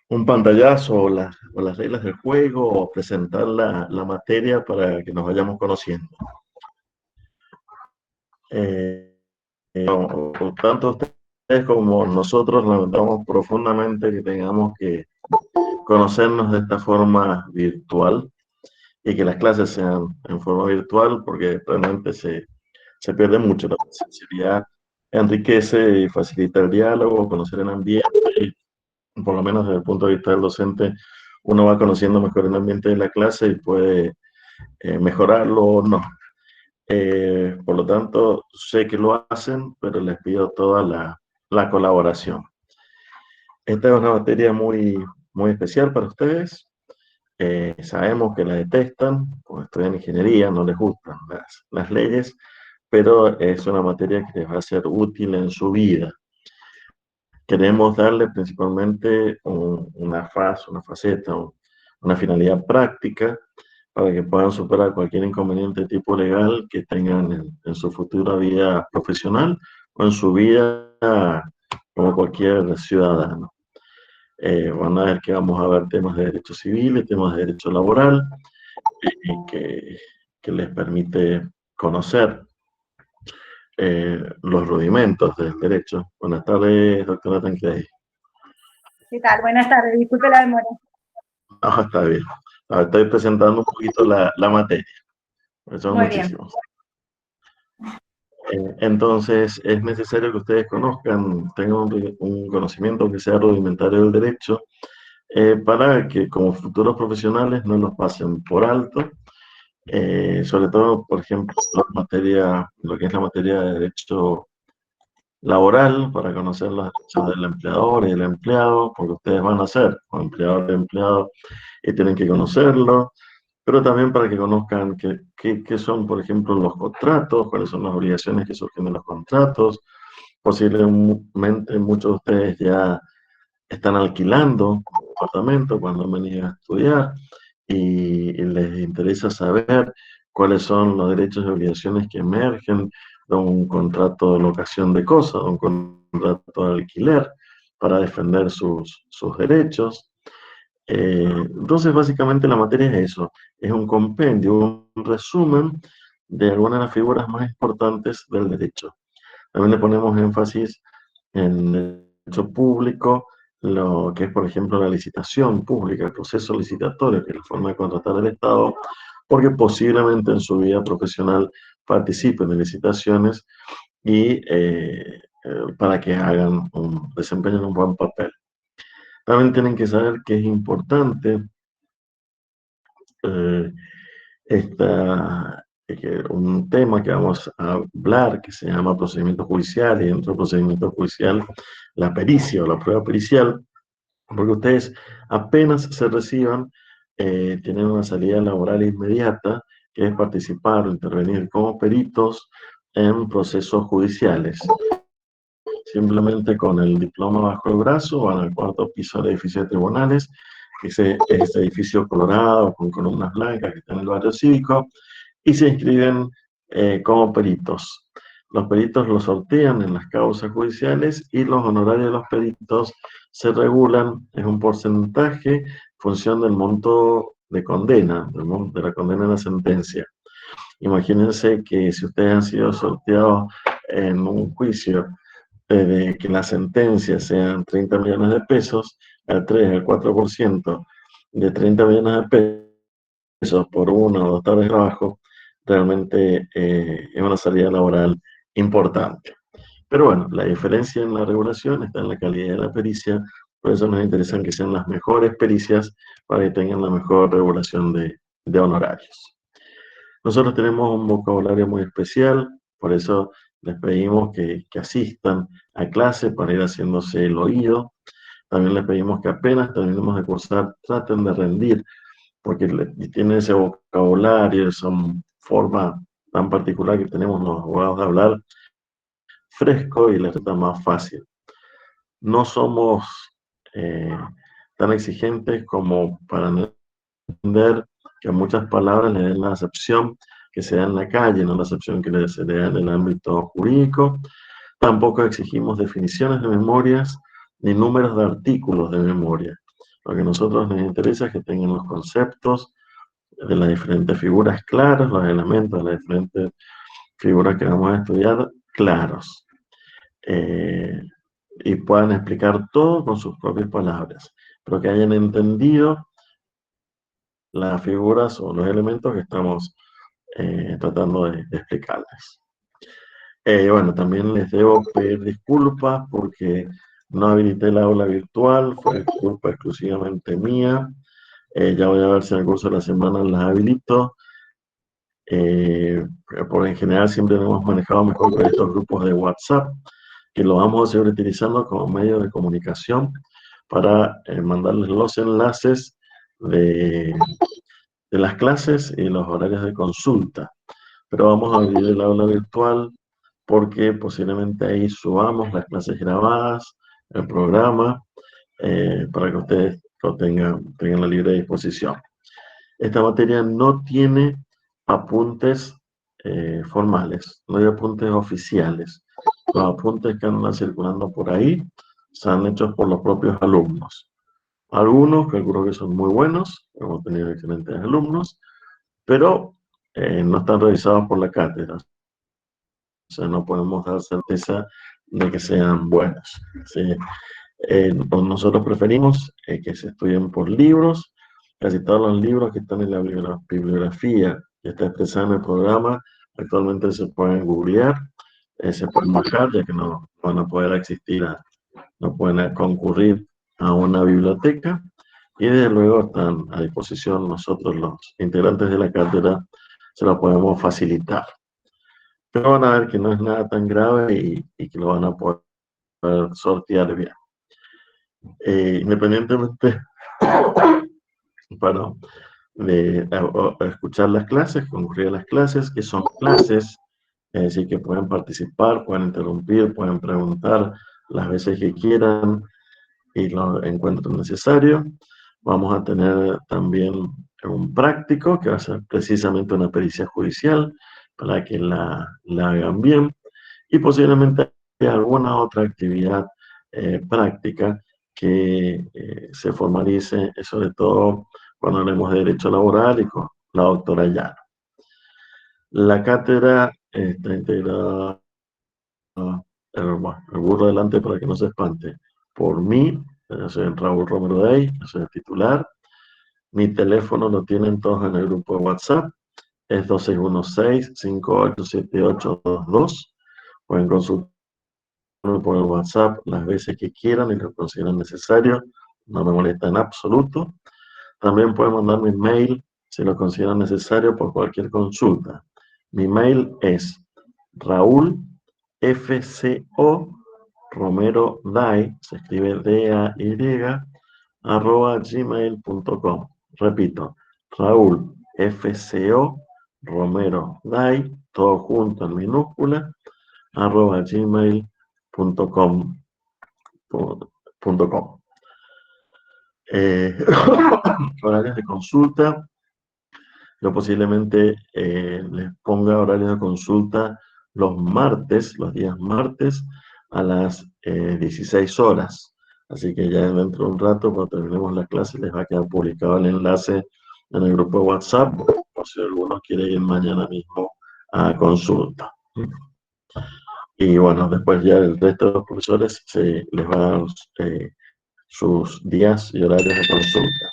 un pantallazo o las reglas del juego o presentar la materia para que nos vayamos conociendo. Eh, Tanto ustedes como nosotros lamentamos profundamente que tengamos que conocernos de esta forma virtual y que las clases sean en forma virtual porque realmente se pierde mucho. La presencialidad enriquece y facilita el diálogo, conocer el ambiente, y por lo menos desde el punto de vista del docente, uno va conociendo mejor el ambiente de la clase y puede mejorarlo o no. Por lo tanto, sé que lo hacen, pero les pido toda la colaboración. Esta es una materia muy especial para ustedes. Sabemos que la detestan, porque estudian ingeniería, no les gustan las leyes, pero es una materia que les va a ser útil en su vida. Queremos darle principalmente una faceta, una finalidad práctica para que puedan superar cualquier inconveniente de tipo legal que tengan en su futura vida profesional o en su vida como cualquier ciudadano. Van a ver que vamos a ver temas de derecho civil y temas de derecho laboral que, que les permite conocer los rudimentos del derecho. Buenas tardes, doctora Tancredi. ¿Qué tal? Buenas tardes, disculpe la demora. Ah, está bien. Estoy presentando un poquito la materia. Son Muy bien. muchísimos. Entonces, es necesario que ustedes conozcan, tengan un conocimiento que sea rudimentario del derecho, para que como futuros profesionales no los pasen por alto, sobre todo, por ejemplo, lo que es la materia de derecho laboral, para conocer los derechos del empleador y del empleado, porque ustedes van a ser empleador de empleado y tienen que conocerlo, pero también para que conozcan qué son, por ejemplo, los contratos, cuáles son las obligaciones que surgen de los contratos. Posiblemente muchos de ustedes ya están alquilando un apartamento cuando han venido a estudiar y les interesa saber cuáles son los derechos y obligaciones que emergen de un contrato de locación de cosas, de un contrato de alquiler, para defender sus derechos. Entonces, básicamente la materia es eso, es un compendio, un resumen de algunas de las figuras más importantes del derecho. También le ponemos énfasis en el derecho público, lo que es, por ejemplo, la licitación pública, el proceso licitatorio, que es la forma de contratar al Estado, porque posiblemente en su vida profesional participen en licitaciones y para que desempeñen un buen papel. También tienen que saber que es importante eh, un tema que vamos a hablar que se llama procedimiento judicial, y dentro del procedimiento judicial la pericia o la prueba pericial, porque ustedes apenas se reciban, tienen una salida laboral inmediata, que es participar o intervenir como peritos en procesos judiciales. Simplemente con el diploma bajo el brazo van al cuarto piso del edificio de tribunales, ese edificio colorado con columnas blancas que está en el barrio cívico, y se inscriben como peritos. Los peritos los sortean en las causas judiciales y los honorarios de los peritos se regulan en un porcentaje en función del monto de condena, de la condena de la sentencia. Imagínense que si ustedes han sido sorteados en un juicio de que la sentencia sean 30 millones de pesos, al 3, al 4% de 30 millones de pesos por 1 o 2 tardes de trabajo, realmente es una salida laboral importante. Pero bueno, la diferencia en la regulación está en la calidad de la pericia, por eso nos interesa que sean las mejores pericias para que tengan la mejor regulación de honorarios. Nosotros tenemos un vocabulario muy especial, por eso les pedimos que asistan a clase para ir haciéndose el oído. También les pedimos que apenas terminemos de cursar, traten de rendir, porque tienen ese vocabulario, esa forma tan particular que tenemos los abogados de hablar fresco y les resulta más fácil. No somos eh, tan exigentes como para entender que a muchas palabras le den la acepción que se da en la calle, no la acepción que se le da en el ámbito jurídico. Tampoco exigimos definiciones de memorias ni números de artículos de memoria. Lo que a nosotros nos interesa es que tengan los conceptos de las diferentes figuras claras, los elementos de las diferentes figuras que vamos a estudiar claros. Y puedan explicar todo con sus propias palabras, pero que hayan entendido las figuras o los elementos que estamos tratando de explicarles. Bueno, también les debo pedir disculpas porque no habilité el aula virtual, fue culpa exclusivamente mía. Ya voy a ver si en el curso de la semana las habilito. Por en general siempre lo hemos manejado mejor con estos grupos de WhatsApp, que lo vamos a seguir utilizando como medio de comunicación para mandarles los enlaces de las clases y los horarios de consulta. Pero vamos a abrir el aula virtual porque posiblemente ahí subamos las clases grabadas, el programa, para que ustedes lo tengan la libre disposición. Esta materia no tiene apuntes formales, no hay apuntes oficiales. Los apuntes que andan circulando por ahí son hechos por los propios alumnos. Algunos calculo que son muy buenos, hemos tenido excelentes alumnos, pero no están revisados por la cátedra. O sea, no podemos dar certeza de que sean buenos. ¿Sí? Nosotros preferimos que se estudien por libros. Casi todos los libros que están en la bibliografía que está expresada en el programa actualmente se pueden googlear, se pueden bajar, ya que no van a poder no pueden concurrir a una biblioteca. Y desde luego están a disposición nosotros, los integrantes de la cátedra, se lo podemos facilitar. Pero van a ver que no es nada tan grave y que lo van a poder sortear bien. Independientemente para, de escuchar las clases, concurrir a las clases, que son clases, es decir, que pueden participar, pueden interrumpir, pueden preguntar las veces que quieran y lo encuentren necesario. Vamos a tener también un práctico que va a ser precisamente una pericia judicial para que la hagan bien y posiblemente alguna otra actividad práctica que se formalice, sobre todo cuando hablemos de derecho laboral y con la doctora Llano. La cátedra está integrada, el burro delante para que no se espante, por mí, yo soy Raúl Romero Day, yo soy el titular. Mi teléfono lo tienen todos en el grupo de WhatsApp, es 2616-587822. Pueden consultar por el WhatsApp las veces que quieran y lo consideren necesario, no me molesta en absoluto. También pueden mandarme un mail si lo consideran necesario por cualquier consulta. Mi mail es raulfco romero day, se escribe D-A-Y, @gmail.com. Repito, raulfco romero day, todo junto en minúscula, @gmail.com. Horarios de consulta. Yo posiblemente les ponga horarios de consulta los martes, los días martes a las 16 horas. Así que ya dentro de un rato, cuando terminemos la clase, les va a quedar publicado el enlace en el grupo de WhatsApp, por si alguno quiere ir mañana mismo a consulta. Y bueno, después ya el resto de los profesores les va a dar sus días y horarios de consulta.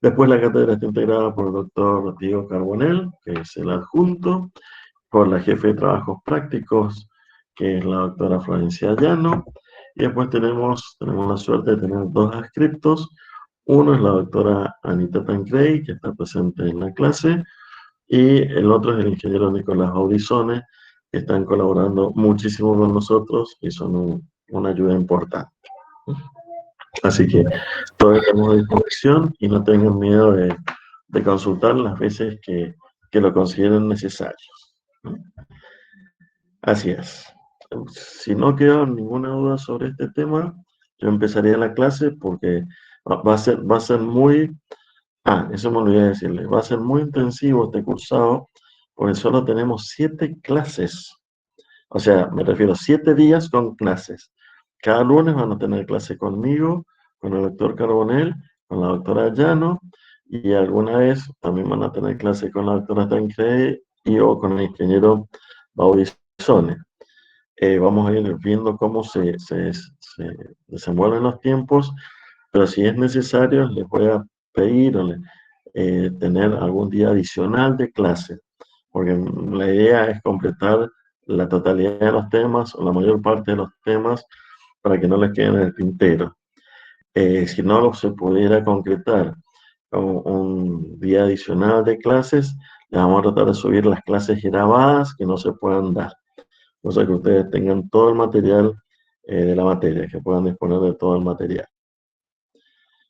Después la cátedra está integrada por el doctor Diego Carbonell, que es el adjunto, por la jefe de trabajos prácticos, que es la doctora Florencia Llano, y después tenemos la suerte de tener dos adscriptos. Uno es la doctora Anita Tancredi, que está presente en la clase, y el otro es el ingeniero Nicolás Audizone, que están colaborando muchísimo con nosotros y son una ayuda importante. Así que todos estamos a disposición y no tengan miedo de consultar las veces que lo consideren necesario. Así es. Si no queda ninguna duda sobre este tema, yo empezaría la clase porque va a ser muy... eso me olvidé decirle. Va a ser muy intensivo este cursado porque solo tenemos 7 clases. O sea, me refiero a 7 días con clases. Cada lunes van a tener clase conmigo, con el doctor Carbonell, con la doctora Llano, y alguna vez también van a tener clase con la doctora Tancredi y o con el ingeniero Baudisone. Vamos a ir viendo cómo se desenvuelven los tiempos, pero si es necesario, les voy a pedir tener algún día adicional de clase, porque la idea es completar la totalidad de los temas o la mayor parte de los temas para que no les queden en el tintero. Si no se pudiera concretar un día adicional de clases, les vamos a tratar de subir las clases grabadas que no se puedan dar. O sea, que ustedes tengan todo el material de la materia, que puedan disponer de todo el material.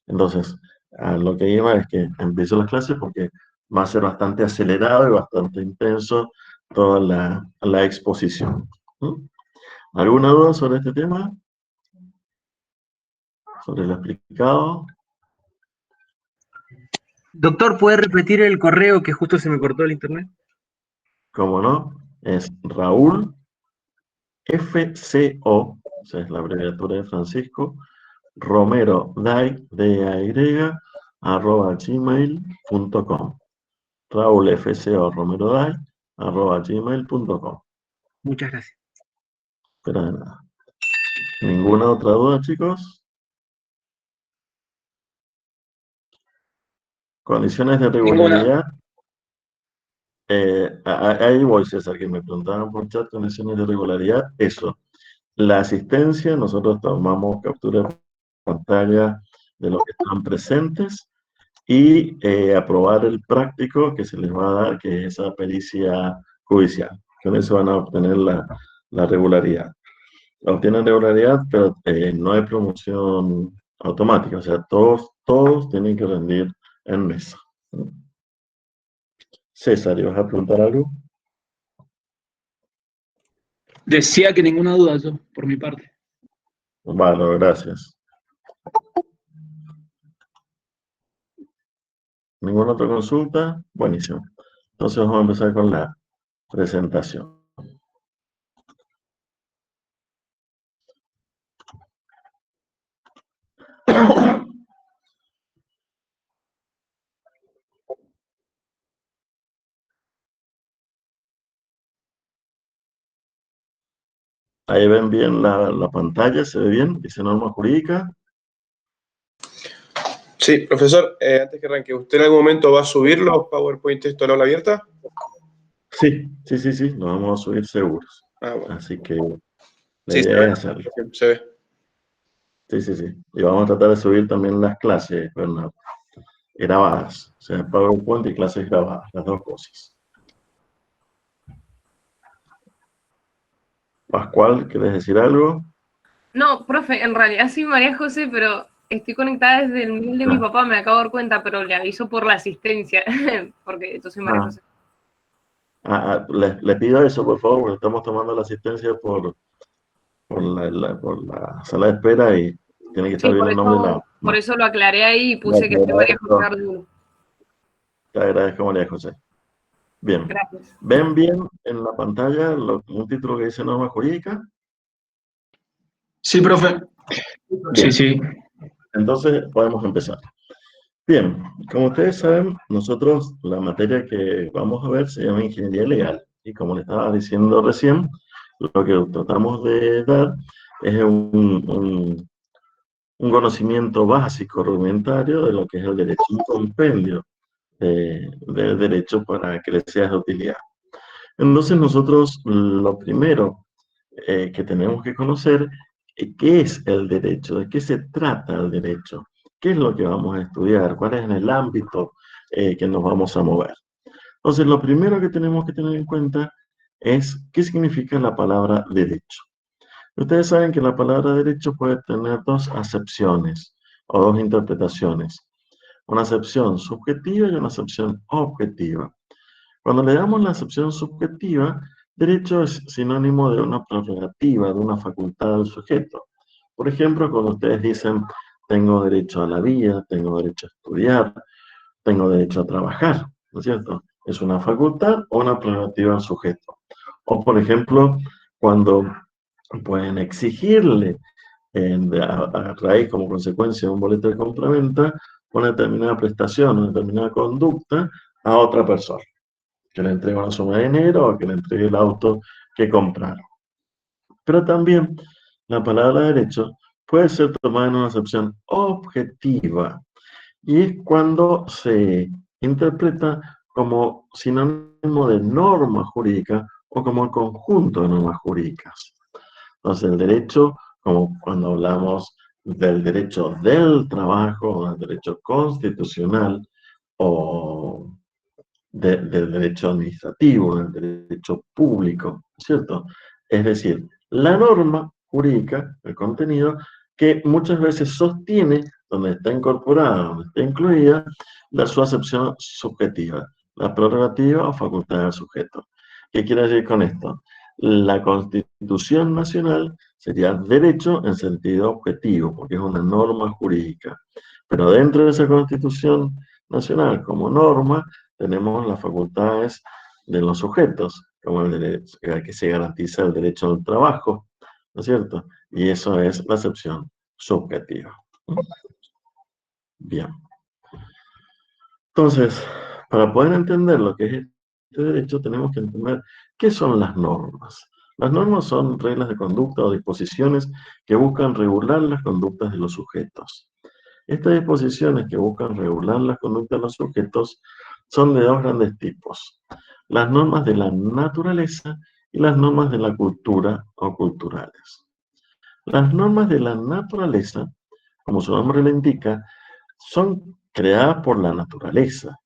Entonces, a lo que iba es que empiezo las clases porque va a ser bastante acelerado y bastante intenso toda la exposición. ¿Mm? ¿Alguna duda sobre este tema? ¿Sobre lo explicado? Doctor, ¿puede repetir el correo que justo se me cortó el internet? ¿Cómo no? Es Raúl FCO, o sea, es la abreviatura de Francisco, Romero Day, D-A-Y, @gmail.com. Raúl FCO Romero Day, @gmail.com. Muchas gracias. Pero de nada. ¿Ninguna otra duda, chicos? Condiciones de regularidad. Ahí voy, César, que me preguntaban por chat, condiciones de regularidad. Eso. La asistencia, nosotros tomamos captura de pantalla de los que están presentes y aprobar el práctico que se les va a dar, que es esa pericia judicial. Con eso van a obtener la regularidad. Obtienen regularidad, pero no hay promoción automática, o sea, todos tienen que rendir en mesa. César, ¿ibas a preguntar algo? Decía que ninguna duda yo, por mi parte. Vale, gracias. ¿Ninguna otra consulta? Buenísimo. Entonces vamos a empezar con la presentación. Ahí ven bien la pantalla, ¿se ve bien? Dice norma jurídica. Sí, profesor, antes que arranque, ¿usted en algún momento va a subir los PowerPoint esto al aula abierta? Sí, lo vamos a subir seguros. Ah, bueno. Así que la Sí, idea es hacerlo. se ve. Sí. Y vamos a tratar de subir también las clases, Bernardo, grabadas. O sea, PowerPoint y clases grabadas, las dos cosas. Pascual, ¿quieres decir algo? No, profe, en realidad sí, María José, pero estoy conectada desde el mail de mi papá, me acabo de dar cuenta, pero le aviso por la asistencia, porque yo soy María José. Le pido eso, por favor, porque estamos tomando la asistencia por la sala de espera y tiene que estar Sí, bien el nombre de la... por eso lo aclaré ahí y puse que soy María José Arduino. Te agradezco, María José. Bien. Gracias. ¿Ven bien en la pantalla un título que dice norma jurídica? Sí, profe. Bien. Sí. Entonces podemos empezar. Bien, como ustedes saben, nosotros la materia que vamos a ver se llama ingeniería legal. Y como le estaba diciendo recién, lo que tratamos de dar es un conocimiento básico, rudimentario de lo que es el derecho, un compendio del derecho para que les sea de utilidad. Entonces nosotros lo primero que tenemos que conocer qué es el derecho, de qué se trata el derecho, qué es lo que vamos a estudiar, cuál es el ámbito que nos vamos a mover. Entonces lo primero que tenemos que tener en cuenta es qué significa la palabra derecho. Ustedes saben que la palabra derecho puede tener dos acepciones o dos interpretaciones. Una acepción subjetiva y una acepción objetiva. Cuando le damos la acepción subjetiva, derecho es sinónimo de una prerrogativa, de una facultad del sujeto. Por ejemplo, cuando ustedes dicen, tengo derecho a la vida, tengo derecho a estudiar, tengo derecho a trabajar, ¿no es cierto? Es una facultad o una prerrogativa del sujeto. O, por ejemplo, cuando pueden exigirle a raíz como consecuencia de un boleto de compraventa una determinada prestación, una determinada conducta a otra persona, que le entregue una suma de dinero o que le entregue el auto que compraron. Pero también la palabra derecho puede ser tomada en una acepción objetiva, y es cuando se interpreta como sinónimo de norma jurídica o como conjunto de normas jurídicas. Entonces, el derecho, como cuando hablamos del derecho del trabajo, o del derecho constitucional, o del derecho administrativo, del derecho público, ¿cierto? Es decir, la norma jurídica, el contenido, que muchas veces sostiene, donde está incorporada, donde está incluida, su acepción subjetiva, la prerrogativa o facultad del sujeto. ¿Qué quiere decir con esto? La Constitución Nacional sería derecho en sentido objetivo, porque es una norma jurídica. Pero dentro de esa Constitución Nacional, como norma, tenemos las facultades de los sujetos, como el derecho, que se garantiza el derecho al trabajo, ¿no es cierto? Y eso es la acepción subjetiva. Bien. Entonces, para poder entender lo que es este derecho, tenemos que entender qué son las normas. Las normas son reglas de conducta o disposiciones que buscan regular las conductas de los sujetos. Estas disposiciones que buscan regular las conductas de los sujetos son de dos grandes tipos: las normas de la naturaleza y las normas de la cultura o culturales. Las normas de la naturaleza, como su nombre lo indica, son creadas por la naturaleza,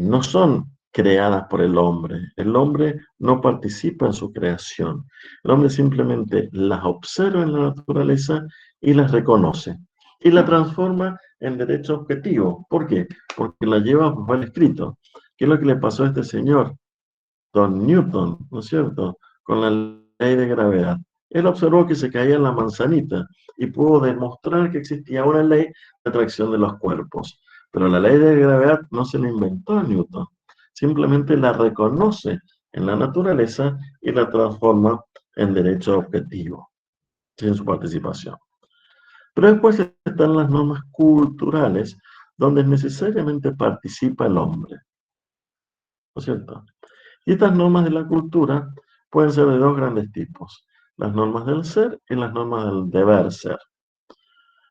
no son creadas por el hombre. El hombre no participa en su creación. El hombre simplemente las observa en la naturaleza y las reconoce y la transforma en derecho objetivo. ¿Por qué? Porque la lleva bajo el escrito. ¿Qué es lo que le pasó a este señor, Don Newton, ¿no es cierto?, con la ley de gravedad? Él observó que se caía la manzanita y pudo demostrar que existía una ley de atracción de los cuerpos. Pero la ley de gravedad no se la inventó Newton, simplemente la reconoce en la naturaleza y la transforma en derecho objetivo, sin su participación. Pero después están las normas culturales, donde necesariamente participa el hombre, ¿no es cierto? Y estas normas de la cultura pueden ser de dos grandes tipos: las normas del ser y las normas del deber ser.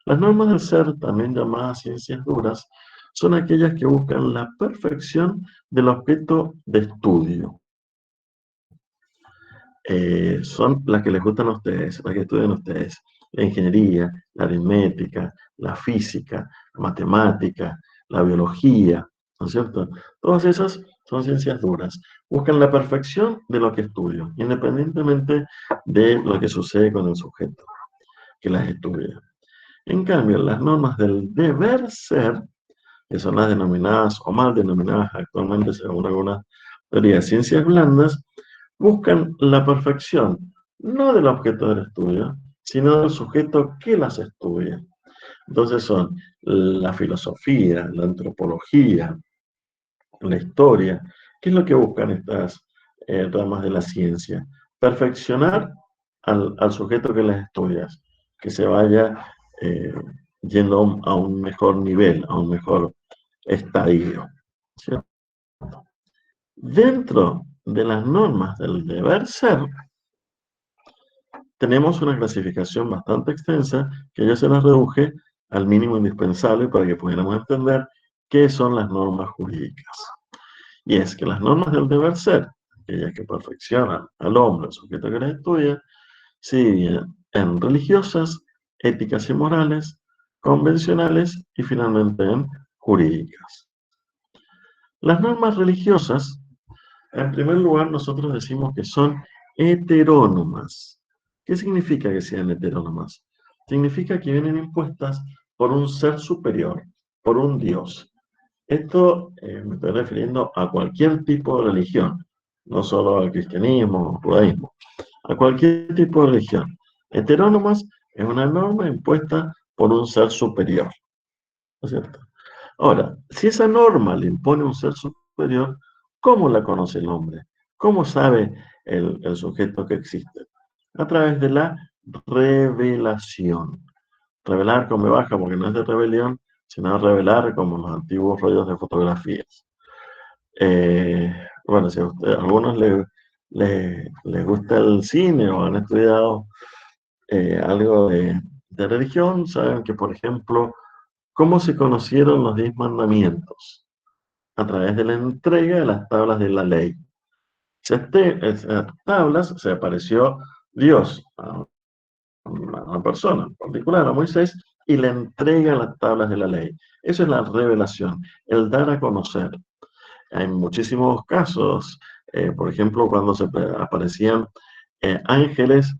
Las normas del ser, también llamadas ciencias duras, son aquellas que buscan la perfección del objeto de estudio. Son las que les gustan a ustedes, las que estudian ustedes: la ingeniería, la aritmética, la física, la matemática, la biología, ¿no es cierto? Todas esas son ciencias duras. Buscan la perfección de lo que estudio, independientemente de lo que sucede con el sujeto que las estudia. En cambio, las normas del deber ser, que son las denominadas o mal denominadas actualmente según algunas teorías de ciencias blandas, buscan la perfección no del objeto del estudio, sino del sujeto que las estudia. Entonces son la filosofía, la antropología, la historia. ¿Qué es lo que buscan estas ramas de la ciencia? Perfeccionar al sujeto que las estudia, que se vaya yendo a un mejor nivel, a un mejor estadio, ¿cierto? Dentro de las normas del deber ser, tenemos una clasificación bastante extensa que yo se las reduje al mínimo indispensable para que pudiéramos entender qué son las normas jurídicas. Y es que las normas del deber ser, aquellas que perfeccionan al hombre, al sujeto que las estudia, se dividen en religiosas, éticas y morales, convencionales y finalmente en jurídicas. Las normas religiosas, en primer lugar, nosotros decimos que son heterónomas. ¿Qué significa que sean heterónomas? Significa que vienen impuestas por un ser superior, por un Dios. Esto me estoy refiriendo a cualquier tipo de religión, no solo al cristianismo o judaísmo, a cualquier tipo de religión. Heterónomas es una norma impuesta por un ser superior, ¿no es cierto? Ahora, si esa norma le impone un ser superior, ¿cómo la conoce el hombre? ¿Cómo sabe el sujeto que existe? A través de la revelación. Revelar con B baja, porque no es de rebelión, sino revelar como los antiguos rollos de fotografías. Bueno, si a algunos les gusta el cine o han estudiado algo de religión, saben que, por ejemplo, ¿cómo se conocieron los 10 mandamientos? A través de la entrega de las tablas de la ley. Esas tablas se apareció Dios a una persona en particular, a Moisés, y le entrega las tablas de la ley. Eso es la revelación, el dar a conocer. Hay muchísimos casos, por ejemplo, cuando se aparecían ángeles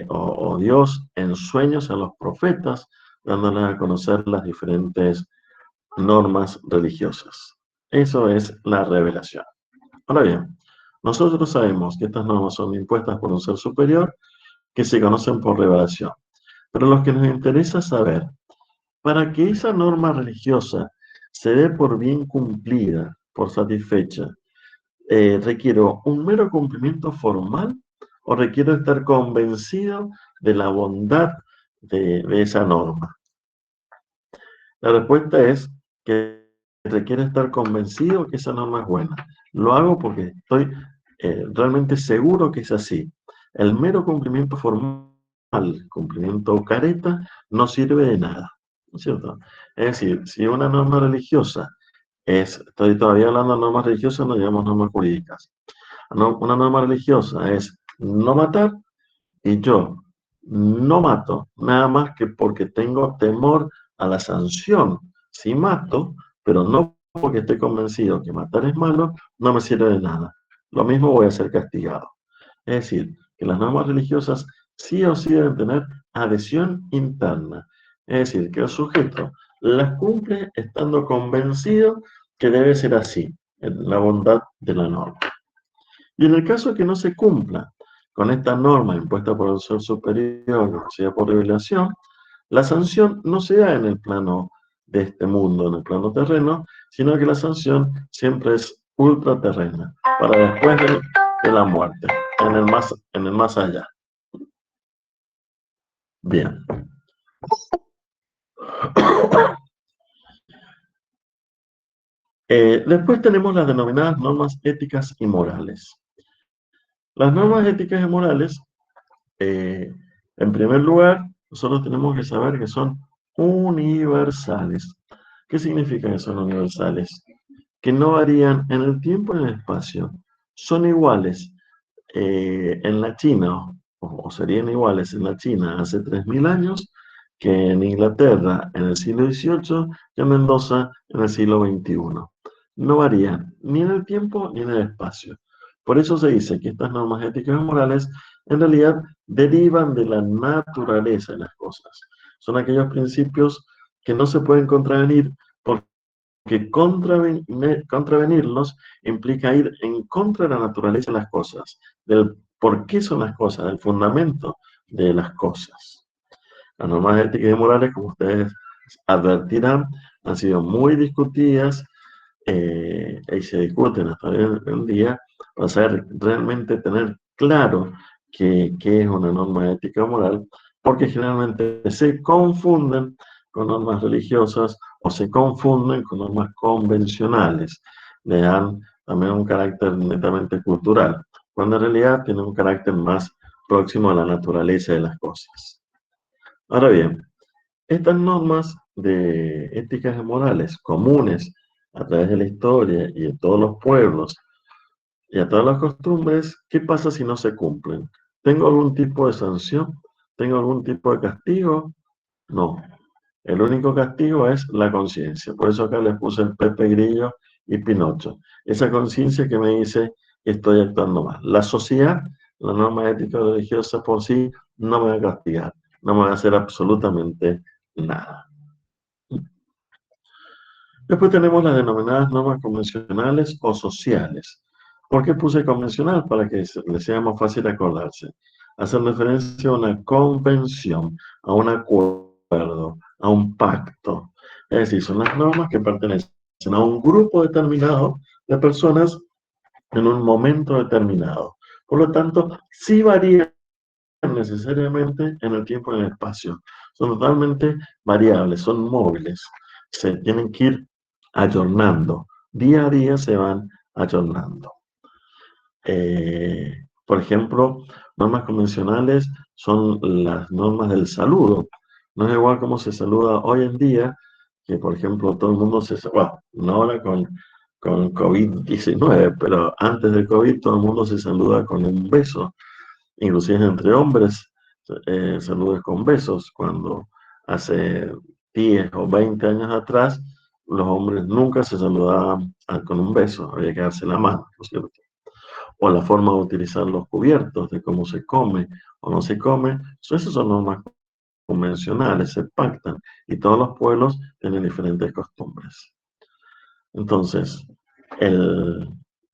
o Dios en sueños a los profetas, dándoles a conocer las diferentes normas religiosas. Eso es la revelación. Ahora bien, nosotros sabemos que estas normas son impuestas por un ser superior que se conocen por revelación. Pero lo que nos interesa saber, para que esa norma religiosa se dé por bien cumplida, por satisfecha, ¿requiero un mero cumplimiento formal o requiero estar convencido de la bondad de esa norma? La respuesta es que requiere estar convencido que esa norma es buena. Lo hago porque estoy realmente seguro que es así. El mero cumplimiento formal, cumplimiento careta, no sirve de nada, ¿no es cierto? Es decir, si una norma religiosa estoy todavía hablando de normas religiosas, no digamos normas jurídicas. Una norma religiosa es no matar y yo no mato, nada más que porque tengo temor a la sanción. Si mato, pero no porque esté convencido que matar es malo, no me sirve de nada. Lo mismo voy a ser castigado. Es decir, que las normas religiosas sí o sí deben tener adhesión interna. Es decir, que el sujeto las cumple estando convencido que debe ser así, en la bondad de la norma. Y en el caso de que no se cumpla con esta norma impuesta por el ser superior, conocida por revelación, la sanción no se da en el plano de este mundo, en el plano terreno, sino que la sanción siempre es ultraterrena, para después de la muerte, en el más allá. Bien. Después tenemos las denominadas normas éticas y morales. Las normas éticas y morales, en primer lugar, nosotros tenemos que saber que son universales. ¿Qué significa que son universales? Que no varían en el tiempo y en el espacio. Son iguales en la China, o serían iguales en la China hace 3000 años, que en Inglaterra en el siglo XVIII y en Mendoza en el siglo XXI. No varían ni en el tiempo ni en el espacio. Por eso se dice que estas normas éticas y morales en realidad derivan de la naturaleza de las cosas. Son aquellos principios que no se pueden contravenir porque contravenirlos implica ir en contra de la naturaleza de las cosas, del por qué son las cosas, del fundamento de las cosas. Las normas éticas y morales, como ustedes advertirán, han sido muy discutidas y se discuten hasta hoy en día para saber realmente tener claro qué es una norma ética o moral, porque generalmente se confunden con normas religiosas o se confunden con normas convencionales. Le dan también un carácter netamente cultural, cuando en realidad tienen un carácter más próximo a la naturaleza de las cosas. Ahora bien, estas normas de éticas y morales comunes a través de la historia y de todos los pueblos y a todas las costumbres, ¿qué pasa si no se cumplen? ¿Tengo algún tipo de sanción? ¿Tengo algún tipo de castigo? No. El único castigo es la conciencia. Por eso acá les puse el Pepe Grillo y Pinocho. Esa conciencia que me dice que estoy actuando mal. La sociedad, la norma ética religiosa por sí, no me va a castigar. No me va a hacer absolutamente nada. Después tenemos las denominadas normas convencionales o sociales. ¿Por qué puse convencional? Para que les sea más fácil acordarse. Hacen referencia a una convención, a un acuerdo, a un pacto. Es decir, son las normas que pertenecen a un grupo determinado de personas en un momento determinado. Por lo tanto, sí varían necesariamente en el tiempo y en el espacio. son totalmente variables, son móviles, se tienen que ir ayornando, día a día se van ayornando. Por ejemplo, normas convencionales son las normas del saludo. No es igual como se saluda hoy en día, que por ejemplo todo el mundo se saluda, bueno, no ahora con COVID-19, pero antes del COVID todo el mundo se saluda con un beso, inclusive entre hombres, saludos con besos, cuando hace 10 o 20 años atrás los hombres nunca se saludaban con un beso, había que darse la mano, ¿no es cierto? O la forma de utilizar los cubiertos, de cómo se come o no se come, esas son normas convencionales, se pactan, y todos los pueblos tienen diferentes costumbres. Entonces,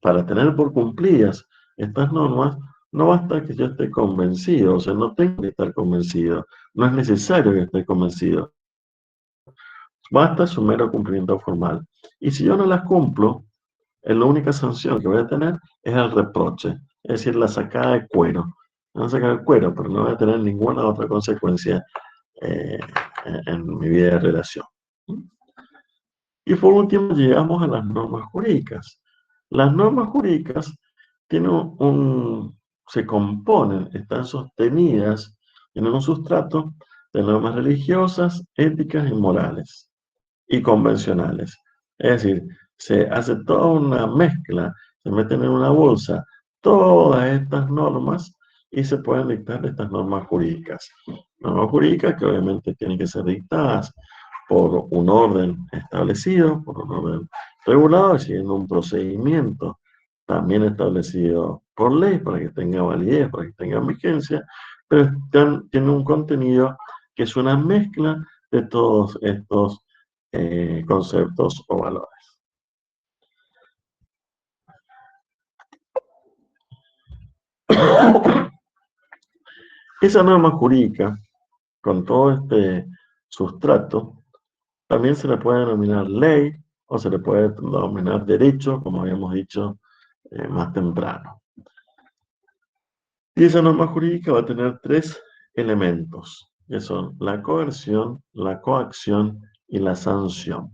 para tener por cumplidas estas normas, no basta que yo esté convencido, o sea, no tengo que estar convencido, no es necesario que esté convencido, basta su mero cumplimiento formal. Y si yo no las cumplo, la única sanción que voy a tener es el reproche, es decir, la sacada de cuero. Me van a sacar el cuero, pero no voy a tener ninguna otra consecuencia en mi vida de relación. Y por último llegamos a las normas jurídicas. Las normas jurídicas se componen, están sostenidas en un sustrato de normas religiosas, éticas y morales y convencionales. Es decir, se hace toda una mezcla, se meten en una bolsa todas estas normas y se pueden dictar estas normas jurídicas. Normas jurídicas que obviamente tienen que ser dictadas por un orden establecido, por un orden regulado, y siguiendo un procedimiento también establecido por ley para que tenga validez, para que tenga vigencia, pero tiene un contenido que es una mezcla de todos estos conceptos o valores. Esa norma jurídica, con todo este sustrato, también se le puede denominar ley o se le puede denominar derecho, como habíamos dicho más temprano. Y esa norma jurídica va a tener 3 elementos, que son la coerción, la coacción y la sanción.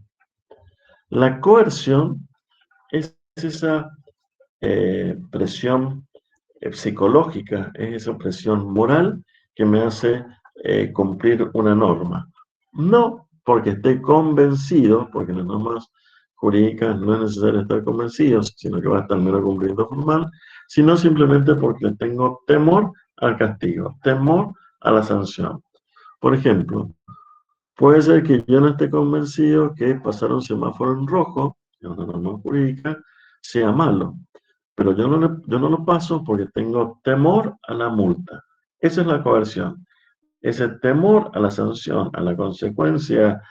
La coerción es esa presión psicológica, es esa presión moral que me hace cumplir una norma. No porque esté convencido, porque en las normas jurídicas no es necesario estar convencido, sino que va a estar mero cumplimiento formal, sino simplemente porque tengo temor al castigo, temor a la sanción. Por ejemplo, puede ser que yo no esté convencido que pasar un semáforo en rojo, que es una norma jurídica, sea malo. Pero yo no lo paso porque tengo temor a la multa. Esa es la coerción. Ese temor a la sanción, a la consecuencia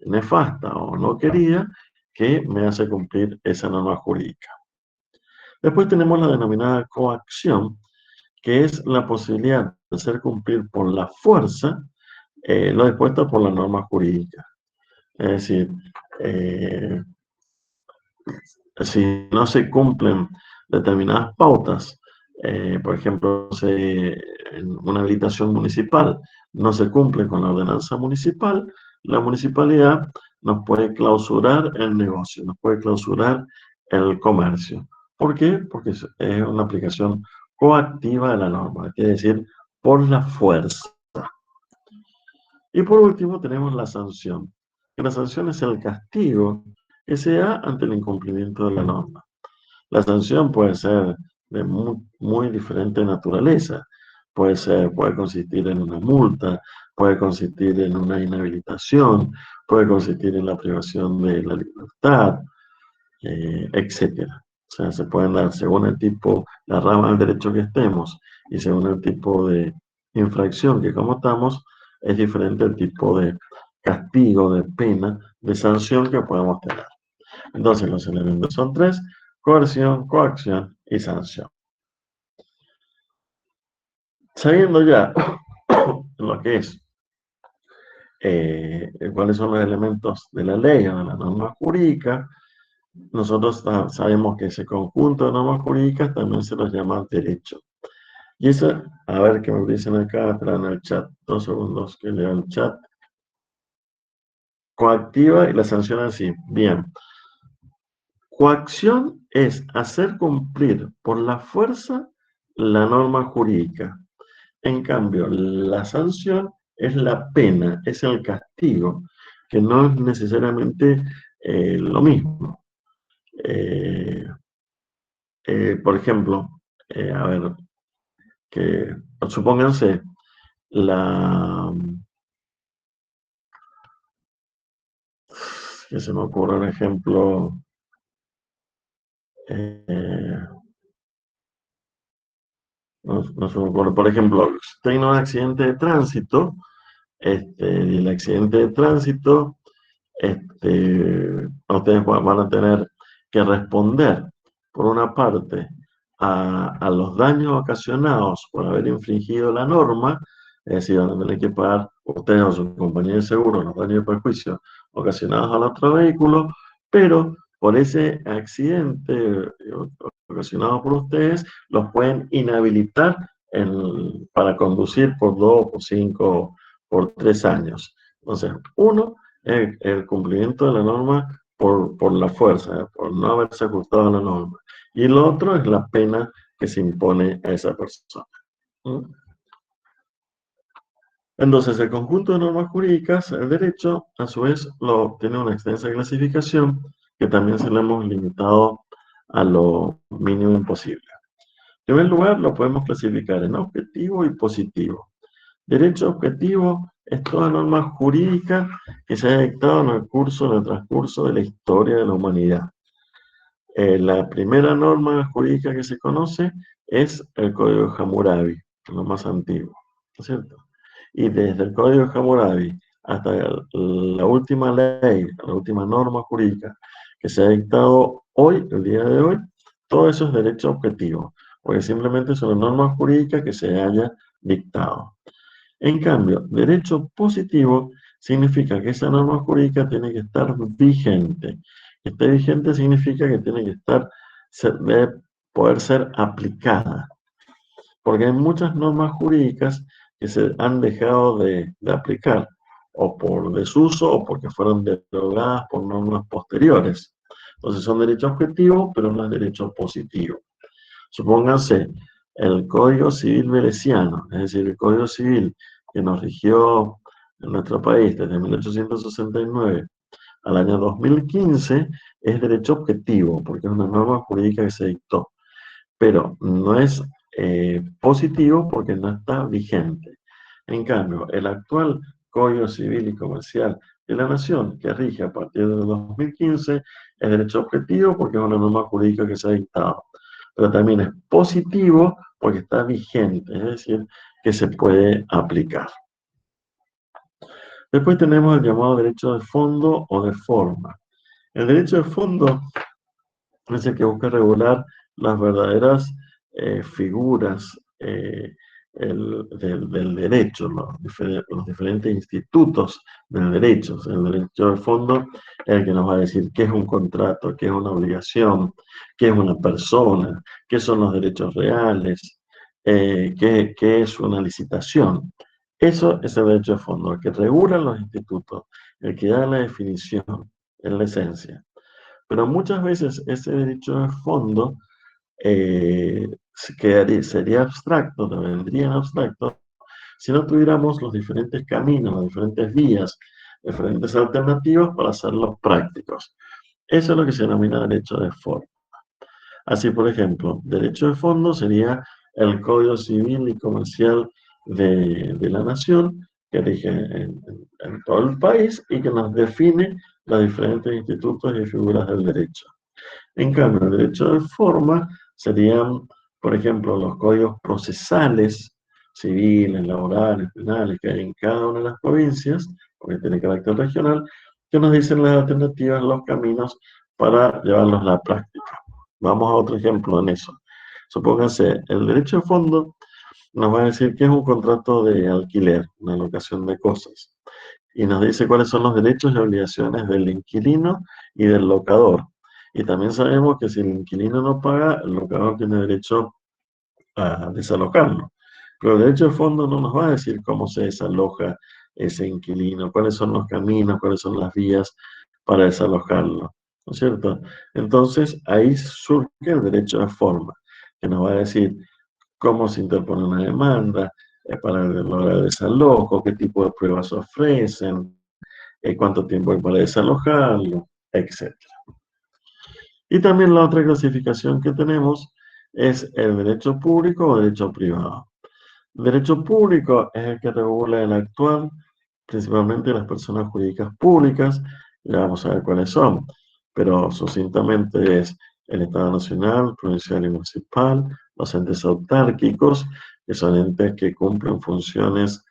nefasta o no querida que me hace cumplir esa norma jurídica. Después tenemos la denominada coacción, que es la posibilidad de hacer cumplir por la fuerza lo dispuesto por la norma jurídica. Es decir, si no se cumplen determinadas pautas, por ejemplo, en una habilitación municipal no se cumple con la ordenanza municipal, la municipalidad nos puede clausurar el negocio, nos puede clausurar el comercio. ¿Por qué? Porque es una aplicación coactiva de la norma, quiere decir, por la fuerza. Y por último tenemos la sanción. La sanción es el castigo que se da ante el incumplimiento de la norma. La sanción puede ser de muy diferente naturaleza. Puede consistir en una multa, puede consistir en una inhabilitación, puede consistir en la privación de la libertad, etc. O sea, se pueden dar según el tipo, la rama del derecho que estemos y según el tipo de infracción que cometamos, es diferente el tipo de castigo, de pena, de sanción que podemos tener. Entonces, los elementos son 3: coerción, coacción y sanción. Sabiendo ya lo que es, cuáles son los elementos de la ley o de la norma jurídica, nosotros sabemos que ese conjunto de normas jurídicas también se los llama derecho. Y eso, a ver qué me dicen acá, atrás en el chat. 2 segundos que leo el chat. Coactiva y la sanción así. Bien. Coacción es hacer cumplir por la fuerza la norma jurídica. En cambio, la sanción es la pena, es el castigo, que no es necesariamente lo mismo. Por ejemplo, a ver, que supónganse que se me ocurre un ejemplo, no se me ocurre, por ejemplo, tengo un accidente de tránsito, y el accidente de tránsito, ustedes van a tener que responder, por una parte, a los daños ocasionados por haber infringido la norma, es decir, van a tener que pagar ustedes o su compañía de seguro los daños y perjuicios ocasionados al otro vehículo, pero por ese accidente ocasionado por ustedes, los pueden inhabilitar para conducir por 2, por 5, por 3 años. Entonces, uno, el cumplimiento de la norma por la fuerza, por no haberse ajustado a la norma. Y el otro es la pena que se impone a esa persona. Entonces, el conjunto de normas jurídicas, el derecho, a su vez, tiene una extensa clasificación que también se lo hemos limitado a lo mínimo posible. En primer lugar, lo podemos clasificar en objetivo y positivo. Derecho objetivo es toda norma jurídica que se haya dictado en el transcurso de la historia de la humanidad. La primera norma jurídica que se conoce es el Código de Hammurabi, lo más antiguo, ¿no es cierto? Y desde el Código de Hammurabi hasta la última ley, la última norma jurídica que se ha dictado hoy, el día de hoy, todo eso es derecho objetivo, porque simplemente son normas jurídicas que se haya dictado. En cambio, derecho positivo significa que esa norma jurídica tiene que estar vigente. Que esté vigente significa que tiene que debe poder ser aplicada. Porque hay muchas normas jurídicas que se han dejado de aplicar, o por desuso, o porque fueron derogadas por normas posteriores. Entonces son derechos objetivos, pero no es derecho positivo. Supónganse el Código Civil Veneciano, es decir, el Código Civil que nos rigió en nuestro país desde 1869 al año 2015, es derecho objetivo, porque es una norma jurídica que se dictó, pero no es positivo porque no está vigente. En cambio, el actual Código Civil y Comercial de la Nación, que rige a partir del 2015, es derecho objetivo porque es una norma jurídica que se ha dictado, pero también es positivo porque está vigente, es decir, que se puede aplicar. Después tenemos el llamado derecho de fondo o de forma. El derecho de fondo es el que busca regular las verdaderas figuras del derecho, los diferentes institutos del derecho. O sea, el derecho de fondo es el que nos va a decir qué es un contrato, qué es una obligación, qué es una persona, qué son los derechos reales, qué es una licitación. Eso es el derecho de fondo, el que regula los institutos, el que da la definición, en la esencia. Pero muchas veces ese derecho de fondo sería abstracto, vendría en abstracto, si no tuviéramos los diferentes caminos, las diferentes vías, diferentes alternativas para hacerlos prácticos. Eso es lo que se denomina derecho de forma. Así, por ejemplo, derecho de fondo sería el Código Civil y Comercial de la Nación, que rige en todo el país y que nos define los diferentes institutos y figuras del derecho. En cambio, el derecho de forma serían, por ejemplo, los códigos procesales, civiles, laborales, penales, que hay en cada una de las provincias, porque tiene carácter regional, que nos dicen las alternativas, los caminos para llevarlos a la práctica. Vamos a otro ejemplo en eso. Supónganse, el derecho de fondo nos va a decir que es un contrato de alquiler, una locación de cosas, y nos dice cuáles son los derechos y obligaciones del inquilino y del locador. Y también sabemos que si el inquilino no paga, el locador tiene derecho a desalojarlo. Pero el derecho de fondo no nos va a decir cómo se desaloja ese inquilino, cuáles son los caminos, cuáles son las vías para desalojarlo, ¿no es cierto? Entonces, ahí surge el derecho de forma, que nos va a decir cómo se interpone una demanda para lograr el desalojo, qué tipo de pruebas ofrecen, cuánto tiempo hay para desalojarlo, etc. Y también la otra clasificación que tenemos es el derecho público o derecho privado. Derecho público es el que regula el actual, principalmente las personas jurídicas públicas, ya vamos a ver cuáles son, pero sucintamente es el Estado Nacional, provincial y municipal, los entes autárquicos, que son entes que cumplen funciones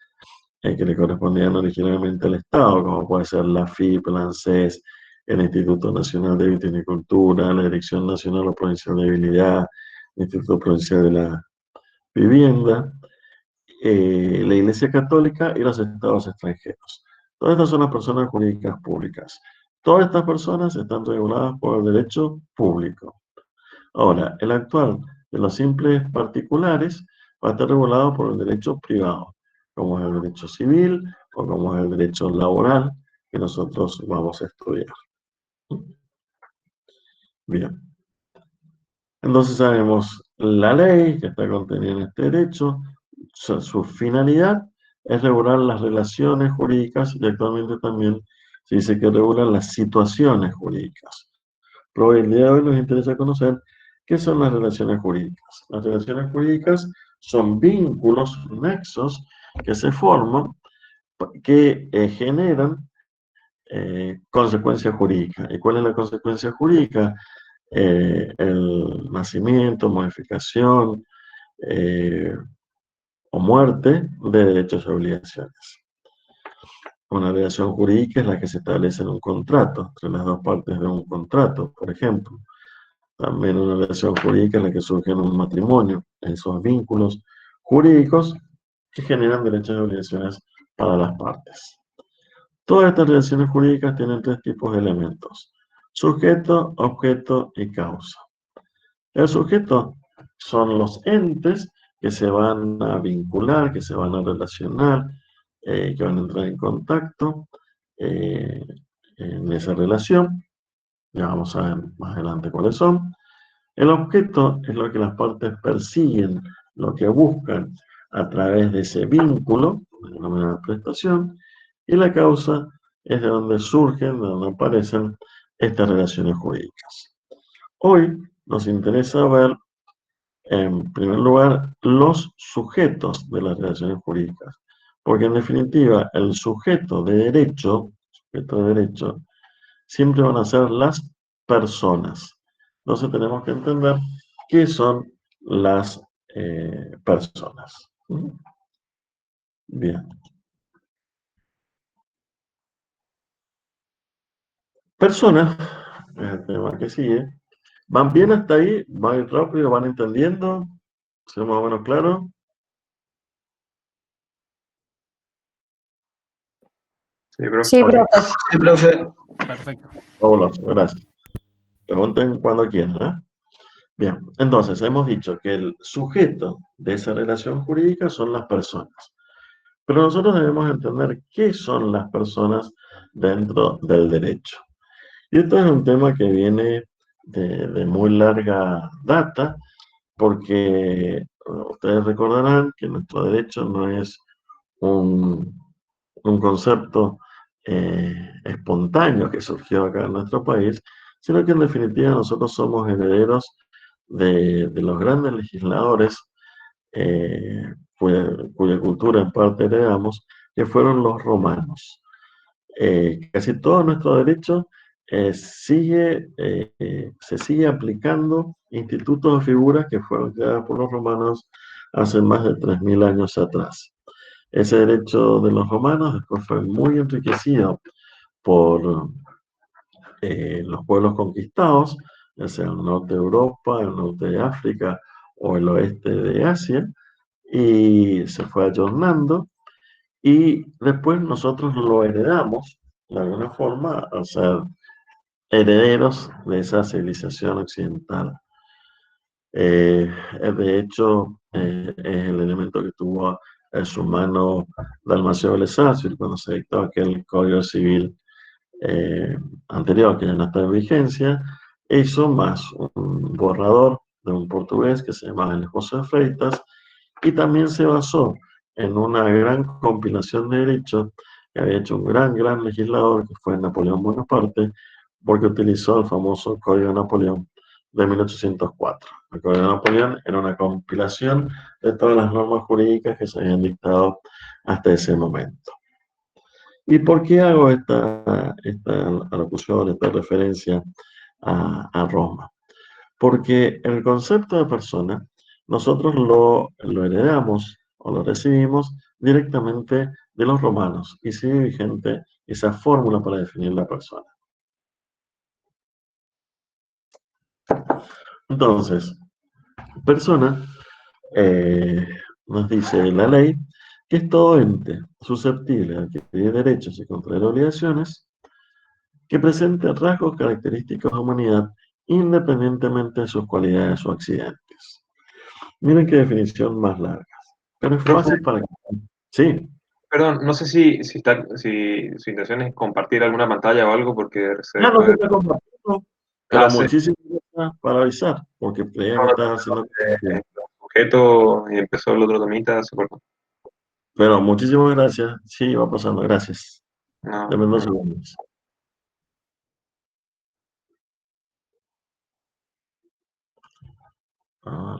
que le correspondían originalmente al Estado, como puede ser la FIP, la ANSES, el Instituto Nacional de Vitivinicultura, la Dirección Nacional o Provincial de Habilidad, el Instituto Provincial de la Vivienda, la Iglesia Católica y los estados extranjeros. Todas estas son las personas jurídicas públicas. Todas estas personas están reguladas por el derecho público. Ahora, el actual de los simples particulares va a estar regulado por el derecho privado, como es el derecho civil o como es el derecho laboral que nosotros vamos a estudiar. Bien. Entonces sabemos la ley que está contenida en este derecho, su finalidad es regular las relaciones jurídicas y actualmente también se dice que regula las situaciones jurídicas. Pero hoy, el día de hoy nos interesa conocer qué son las relaciones jurídicas. Las relaciones jurídicas son vínculos, nexos que se forman, que generan consecuencia jurídica. ¿Y cuál es la consecuencia jurídica? El nacimiento, modificación o muerte de derechos y obligaciones. Una relación jurídica es la que se establece en un contrato, entre las dos partes de un contrato, por ejemplo. También una relación jurídica es la que surge en un matrimonio, esos vínculos jurídicos que generan derechos y obligaciones para las partes. Todas estas relaciones jurídicas tienen tres tipos de elementos: sujeto, objeto y causa. El sujeto son los entes que se van a vincular, que se van a relacionar, que van a entrar en contacto en esa relación. Ya vamos a ver más adelante cuáles son. El objeto es lo que las partes persiguen, lo que buscan a través de ese vínculo, de una manera de prestación, y la causa es de donde surgen, de donde aparecen estas relaciones jurídicas. Hoy nos interesa ver, en primer lugar, los sujetos de las relaciones jurídicas, porque en definitiva el sujeto de derecho siempre van a ser las personas. Entonces tenemos que entender qué son las personas. Bien. Personas, es el tema que sigue. ¿Van bien hasta ahí? ¿Van rápido? ¿Van entendiendo? ¿Se más o menos claro? Sí, profe. Sí, profe. Sí, profe. Perfecto. Fabuloso, gracias. Pregunten cuando quieran, ¿eh? Bien, entonces hemos dicho que el sujeto de esa relación jurídica son las personas. Pero nosotros debemos entender qué son las personas dentro del derecho. Y esto es un tema que viene de muy larga data, porque ustedes recordarán que nuestro derecho no es un concepto espontáneo que surgió acá en nuestro país, sino que en definitiva nosotros somos herederos de los grandes legisladores cuya cultura en parte heredamos, que fueron los romanos. Casi todo nuestro derecho se sigue aplicando institutos o figuras que fueron creadas por los romanos hace más de 3000 años atrás. Ese derecho de los romanos después fue muy enriquecido por los pueblos conquistados, ya sea el norte de Europa, el norte de África o el oeste de Asia, y se fue ayornando, y después nosotros lo heredamos de alguna forma al ser herederos de esa civilización occidental. De hecho, es el elemento que tuvo en su mano Dalmacio Belezazzi cuando se dictó aquel Código Civil anterior, que ya no está en vigencia, hizo más un borrador de un portugués que se llamaba el José de Freitas, y también se basó en una gran compilación de derechos que había hecho un gran legislador, que fue Napoleón Bonaparte, porque utilizó el famoso Código de Napoleón de 1804. El Código de Napoleón era una compilación de todas las normas jurídicas que se habían dictado hasta ese momento. ¿Y por qué hago esta alocución, esta referencia a Roma? Porque el concepto de persona nosotros lo heredamos o lo recibimos directamente de los romanos y sigue vigente esa fórmula para definir la persona. Entonces, persona, nos dice la ley, que es todo ente susceptible de adquirir derechos y contraer obligaciones que presente rasgos característicos de humanidad independientemente de sus cualidades o accidentes. Miren qué definición más larga. Pero es fácil para que... Sí. Perdón, no sé si su intención es compartir alguna pantalla o algo, porque No, no se está compartiendo. Pero sí. muchísimas gracias para avisar, porque creía que estabas haciendo... Sujeto y empezó el otro temita, se cortó. Pero muchísimas gracias. Sí, va pasando. Gracias. No, Deme 2 segundos. Ah.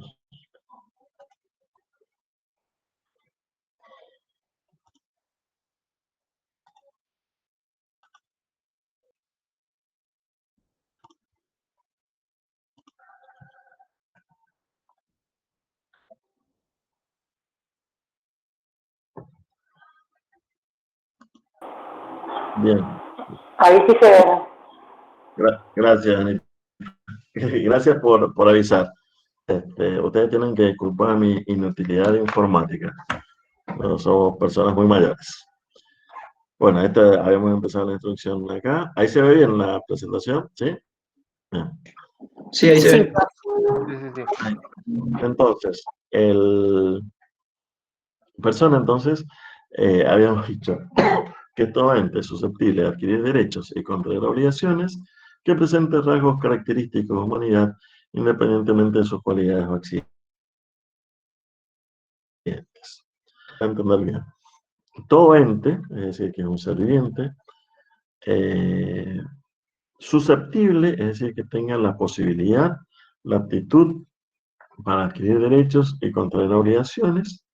Bien. Ahí sí se ve. Gracias, Anita. Gracias por avisar. Ustedes tienen que disculpar mi inutilidad informática. No somos personas muy mayores. Bueno, habíamos empezado la instrucción acá. Ahí se ve bien la presentación, ¿sí? Bien. Sí, ahí se ve. Entonces, entonces, habíamos dicho que todo ente susceptible de adquirir derechos y contraer obligaciones que presente rasgos característicos de humanidad independientemente de sus cualidades o accidentes. Para entender bien. Todo ente, es decir, que es un ser viviente, susceptible, es decir, que tenga la posibilidad, la aptitud para adquirir derechos y contraer obligaciones,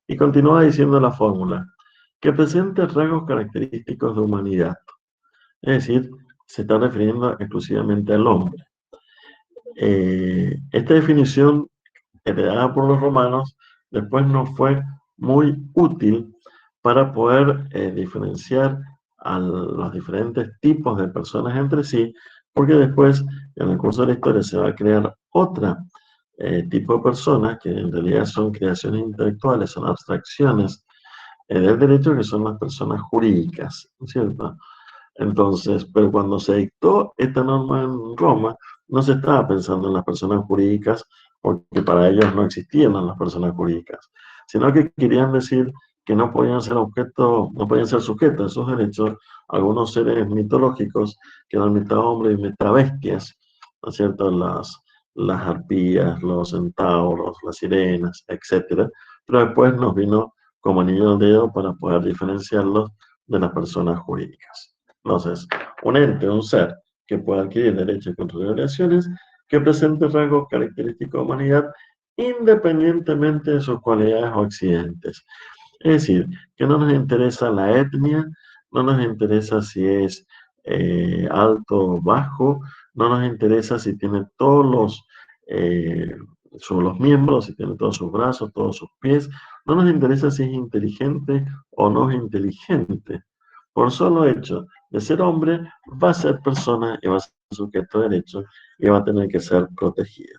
y continúa diciendo la fórmula, que presente rasgos característicos de humanidad. Es decir, se está refiriendo exclusivamente al hombre. Esta definición, heredada por los romanos, después nos fue muy útil para poder diferenciar a los diferentes tipos de personas entre sí, porque después, en el curso de la historia, se va a crear otra tipo de personas que en realidad son creaciones intelectuales, son abstracciones del derecho, que son las personas jurídicas, ¿no es cierto? Entonces, pero cuando se dictó esta norma en Roma, no se estaba pensando en las personas jurídicas, porque para ellos no existían las personas jurídicas, sino que querían decir que no podían ser no podían ser sujetos a esos derechos algunos seres mitológicos que eran mitad hombres y mitad bestias, ¿no es cierto? Las arpías, los centauros, las sirenas, etc. Pero después nos vino como anillo al dedo para poder diferenciarlos de las personas jurídicas. Entonces, un ente, un ser que pueda adquirir derechos y contraer obligaciones, que presente rasgos característicos de humanidad independientemente de sus cualidades o accidentes. Es decir, que no nos interesa la etnia, no nos interesa si es alto o bajo, no nos interesa si tiene todos los miembros, si tiene todos sus brazos, todos sus pies, no nos interesa si es inteligente o no es inteligente. Por solo hecho de ser hombre, va a ser persona y va a ser sujeto de derechos y va a tener que ser protegido.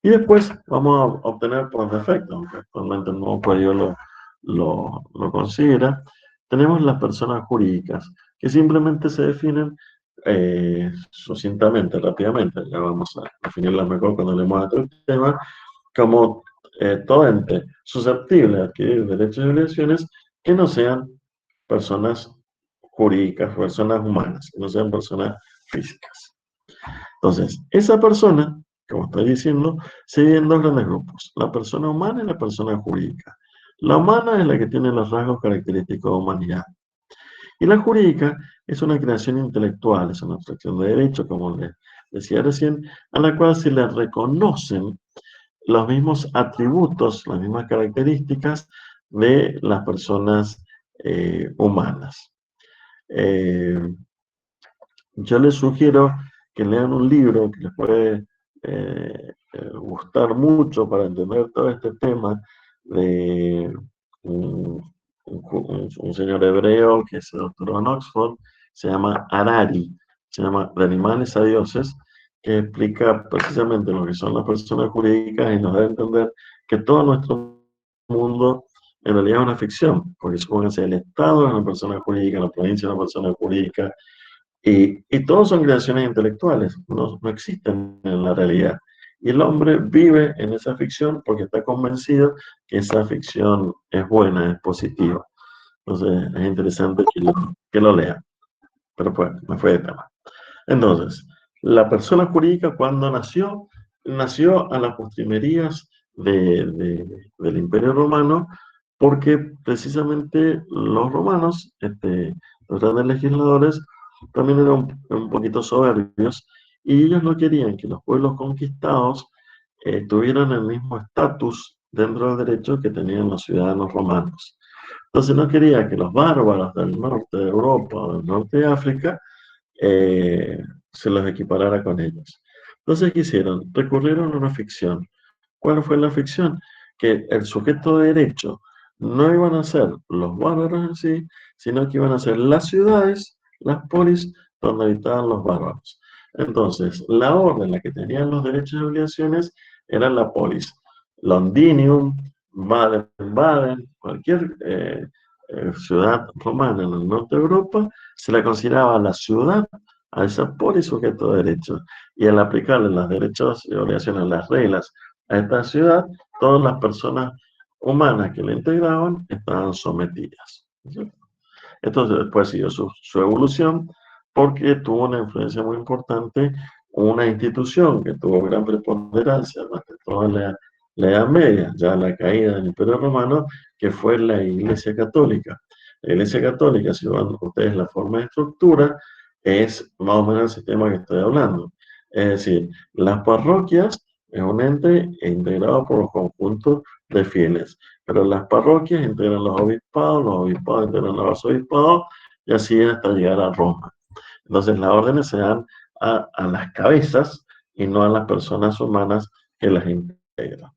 Y después vamos a obtener por defecto, aunque actualmente el nuevo código lo considera, tenemos las personas jurídicas, que simplemente se definen sucintamente, rápidamente, ya vamos a definirlas mejor cuando hablemos de este tema, como todo ente susceptible de adquirir derechos y obligaciones que no sean personas jurídicas, personas humanas, que no sean personas físicas. Entonces, esa persona, como estoy diciendo, se divide en dos grandes grupos, la persona humana y la persona jurídica. La humana es la que tiene los rasgos característicos de humanidad. Y la jurídica es una creación intelectual, es una abstracción de derecho, como les decía recién, a la cual se le reconocen los mismos atributos, las mismas características de las personas humanas. Yo les sugiero que lean un libro que les puede gustar mucho para entender todo este tema de un señor hebreo que se doctoró en Oxford, se llama Harari, se llama De animales a dioses, que explica precisamente lo que son las personas jurídicas y nos da a entender que todo nuestro mundo en realidad es una ficción, porque supónganse el Estado es una persona jurídica, la provincia es una persona jurídica, y todos son creaciones intelectuales, no existen en la realidad. Y el hombre vive en esa ficción porque está convencido que esa ficción es buena, es positiva. Entonces es interesante que lo lea. Pero pues, me fue de tema. Entonces, la persona jurídica cuando nació a las postrimerías del Imperio Romano porque precisamente los romanos, los grandes legisladores, también eran un poquito soberbios y ellos no querían que los pueblos conquistados tuvieran el mismo estatus dentro del derecho que tenían los ciudadanos romanos. Entonces no quería que los bárbaros del norte de Europa o del norte de África se los equiparara con ellos. Entonces, ¿qué hicieron? Recurrieron a una ficción. ¿Cuál fue la ficción? Que el sujeto de derecho no iban a ser los bárbaros en sí, sino que iban a ser las ciudades, las polis, donde habitaban los bárbaros. Entonces, la orden, la que tenían los derechos y obligaciones, era la polis. Londinium, Baden-Baden, cualquier ciudad romana en el norte de Europa, se la consideraba la ciudad a esa polis sujeto de derecho. Y al aplicarle los derechos y obligaciones, las reglas a esta ciudad, todas las personas humanas que la integraban estaban sometidas. ¿Sí? Entonces después siguió su evolución porque tuvo una influencia muy importante una institución que tuvo gran preponderancia durante toda la Edad Media, ya la caída del Imperio Romano, que fue la Iglesia Católica. La Iglesia Católica, si van ustedes la forma de estructura, es más o menos el sistema que estoy hablando. Es decir, las parroquias es un ente integrado por los conjuntos de fieles, pero las parroquias integran los obispados integran los arzobispados, y así hasta llegar a Roma. Entonces las órdenes se dan a las cabezas y no a las personas humanas que las integran.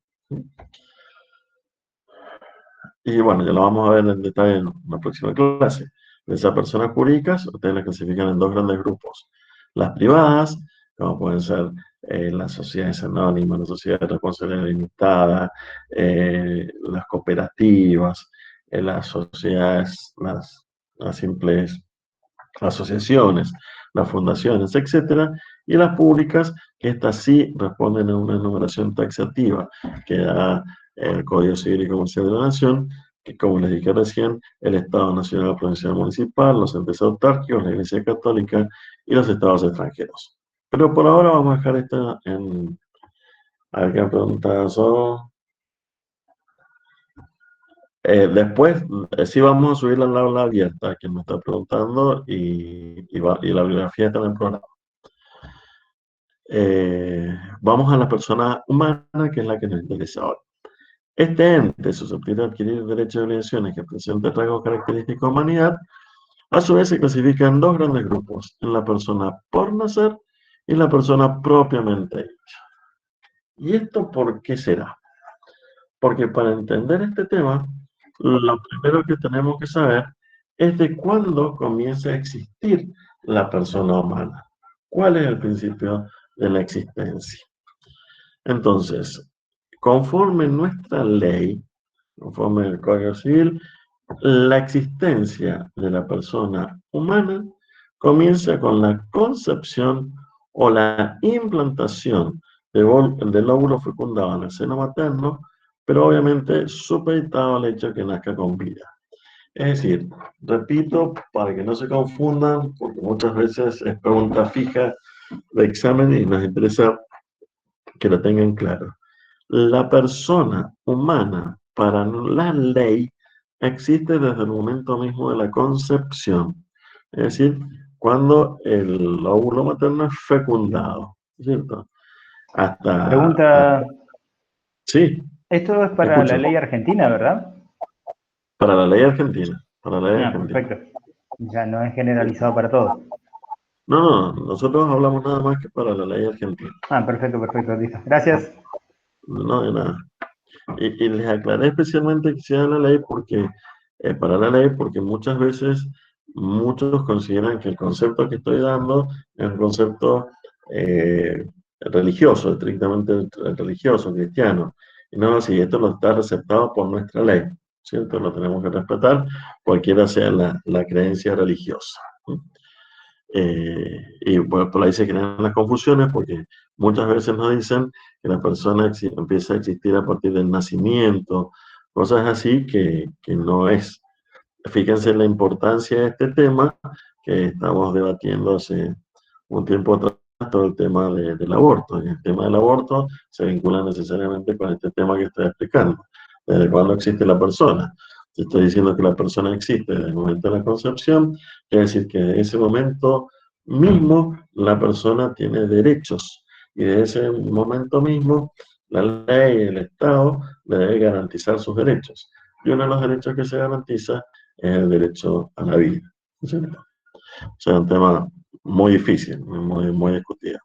Y bueno, ya lo vamos a ver en detalle en la próxima clase. De esas personas jurídicas, ustedes las clasifican en dos grandes grupos. Las privadas, como pueden ser las sociedades anónimas, las sociedades de responsabilidad limitada, las cooperativas, las sociedades, las simples asociaciones, las fundaciones, etcétera, y las públicas, que estas sí responden a una enumeración taxativa que da el Código Civil y Comercial de la Nación, que como les dije recién, el Estado Nacional, Provincial, Municipal, los entes autárquicos, la Iglesia Católica y los estados extranjeros. Pero por ahora vamos a dejar esta en... A ver qué preguntas son. Después, sí vamos a subir la aula abierta, quien me está preguntando, y la bibliografía está en el programa. Vamos a la persona humana, que es la que nos interesa ahora. Este ente susceptible de adquirir derechos y obligaciones que presenta rasgos característicos de humanidad, a su vez se clasifica en dos grandes grupos, en la persona por nacer y la persona propiamente hecha. ¿Y esto por qué será? Porque para entender este tema, lo primero que tenemos que saber es de cuándo comienza a existir la persona humana. ¿Cuál es el principio de la existencia? Entonces, conforme nuestra ley, conforme el Código Civil, la existencia de la persona humana comienza con la concepción o la implantación del óvulo fecundado en el seno materno, pero obviamente supeditado al hecho de que nazca con vida. Es decir, repito, para que no se confundan, porque muchas veces es pregunta fija de examen y nos interesa que lo tengan claro. La persona humana para la ley existe desde el momento mismo de la concepción, es decir, cuando el óvulo materno es fecundado, ¿cierto? Pregunta, Sí, esto es para la escucho. ley argentina, ¿verdad? Para la ley argentina, para la ley argentina. Perfecto. Ya no es generalizado para todos. No, nosotros hablamos nada más que para la ley argentina. Perfecto, listo. Gracias. No, de nada. Y les aclaré especialmente que sea la ley porque, para la ley, porque muchas veces muchos consideran que el concepto que estoy dando es un concepto religioso, estrictamente religioso, cristiano. Y no así, esto lo está receptado por nuestra ley, ¿cierto? Lo tenemos que respetar, cualquiera sea la creencia religiosa. Y bueno, por ahí se crean las confusiones porque muchas veces nos dicen que la persona empieza a existir a partir del nacimiento, cosas así que no es. Fíjense la importancia de este tema que estamos debatiendo hace un tiempo atrás, todo el tema del aborto. Y el tema del aborto se vincula necesariamente con este tema que estoy explicando. ¿Desde cuándo existe la persona? Si estoy diciendo que la persona existe desde el momento de la concepción, quiere decir que en ese momento mismo la persona tiene derechos. Y de ese momento mismo, la ley y el Estado le debe garantizar sus derechos. Y uno de los derechos que se garantiza es el derecho a la vida. ¿Cierto? O sea, un tema muy difícil, muy discutido.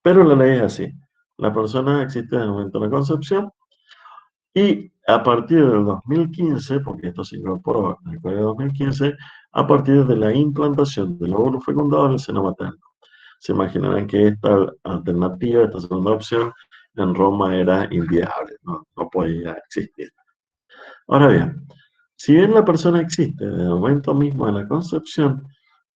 Pero la ley es así. La persona existe desde el momento de la concepción y a partir del 2015, porque esto se incorporó en el Código 2015, a partir de la implantación del óvulo fecundado en el seno materno. Se imaginarán que esta alternativa, esta segunda opción, en Roma era inviable, no podía existir. Ahora bien, si bien la persona existe desde el momento mismo de la concepción,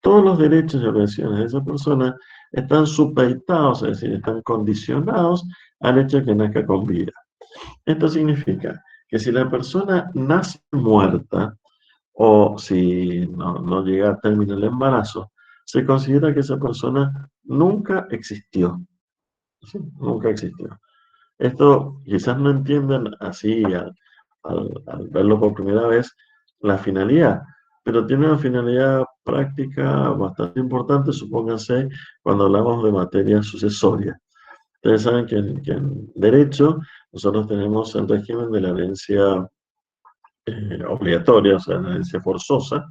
todos los derechos y obligaciones de esa persona están supeditados, es decir, están condicionados al hecho de que nazca con vida. Esto significa que si la persona nace muerta o si no llega a término el embarazo, se considera que esa persona nunca existió. ¿Sí? Nunca existió. Esto quizás no entiendan así al verlo por primera vez la finalidad, pero tiene una finalidad práctica bastante importante, supónganse, cuando hablamos de materia sucesoria. Ustedes saben que en derecho nosotros tenemos el régimen de la herencia obligatoria, o sea, la herencia forzosa.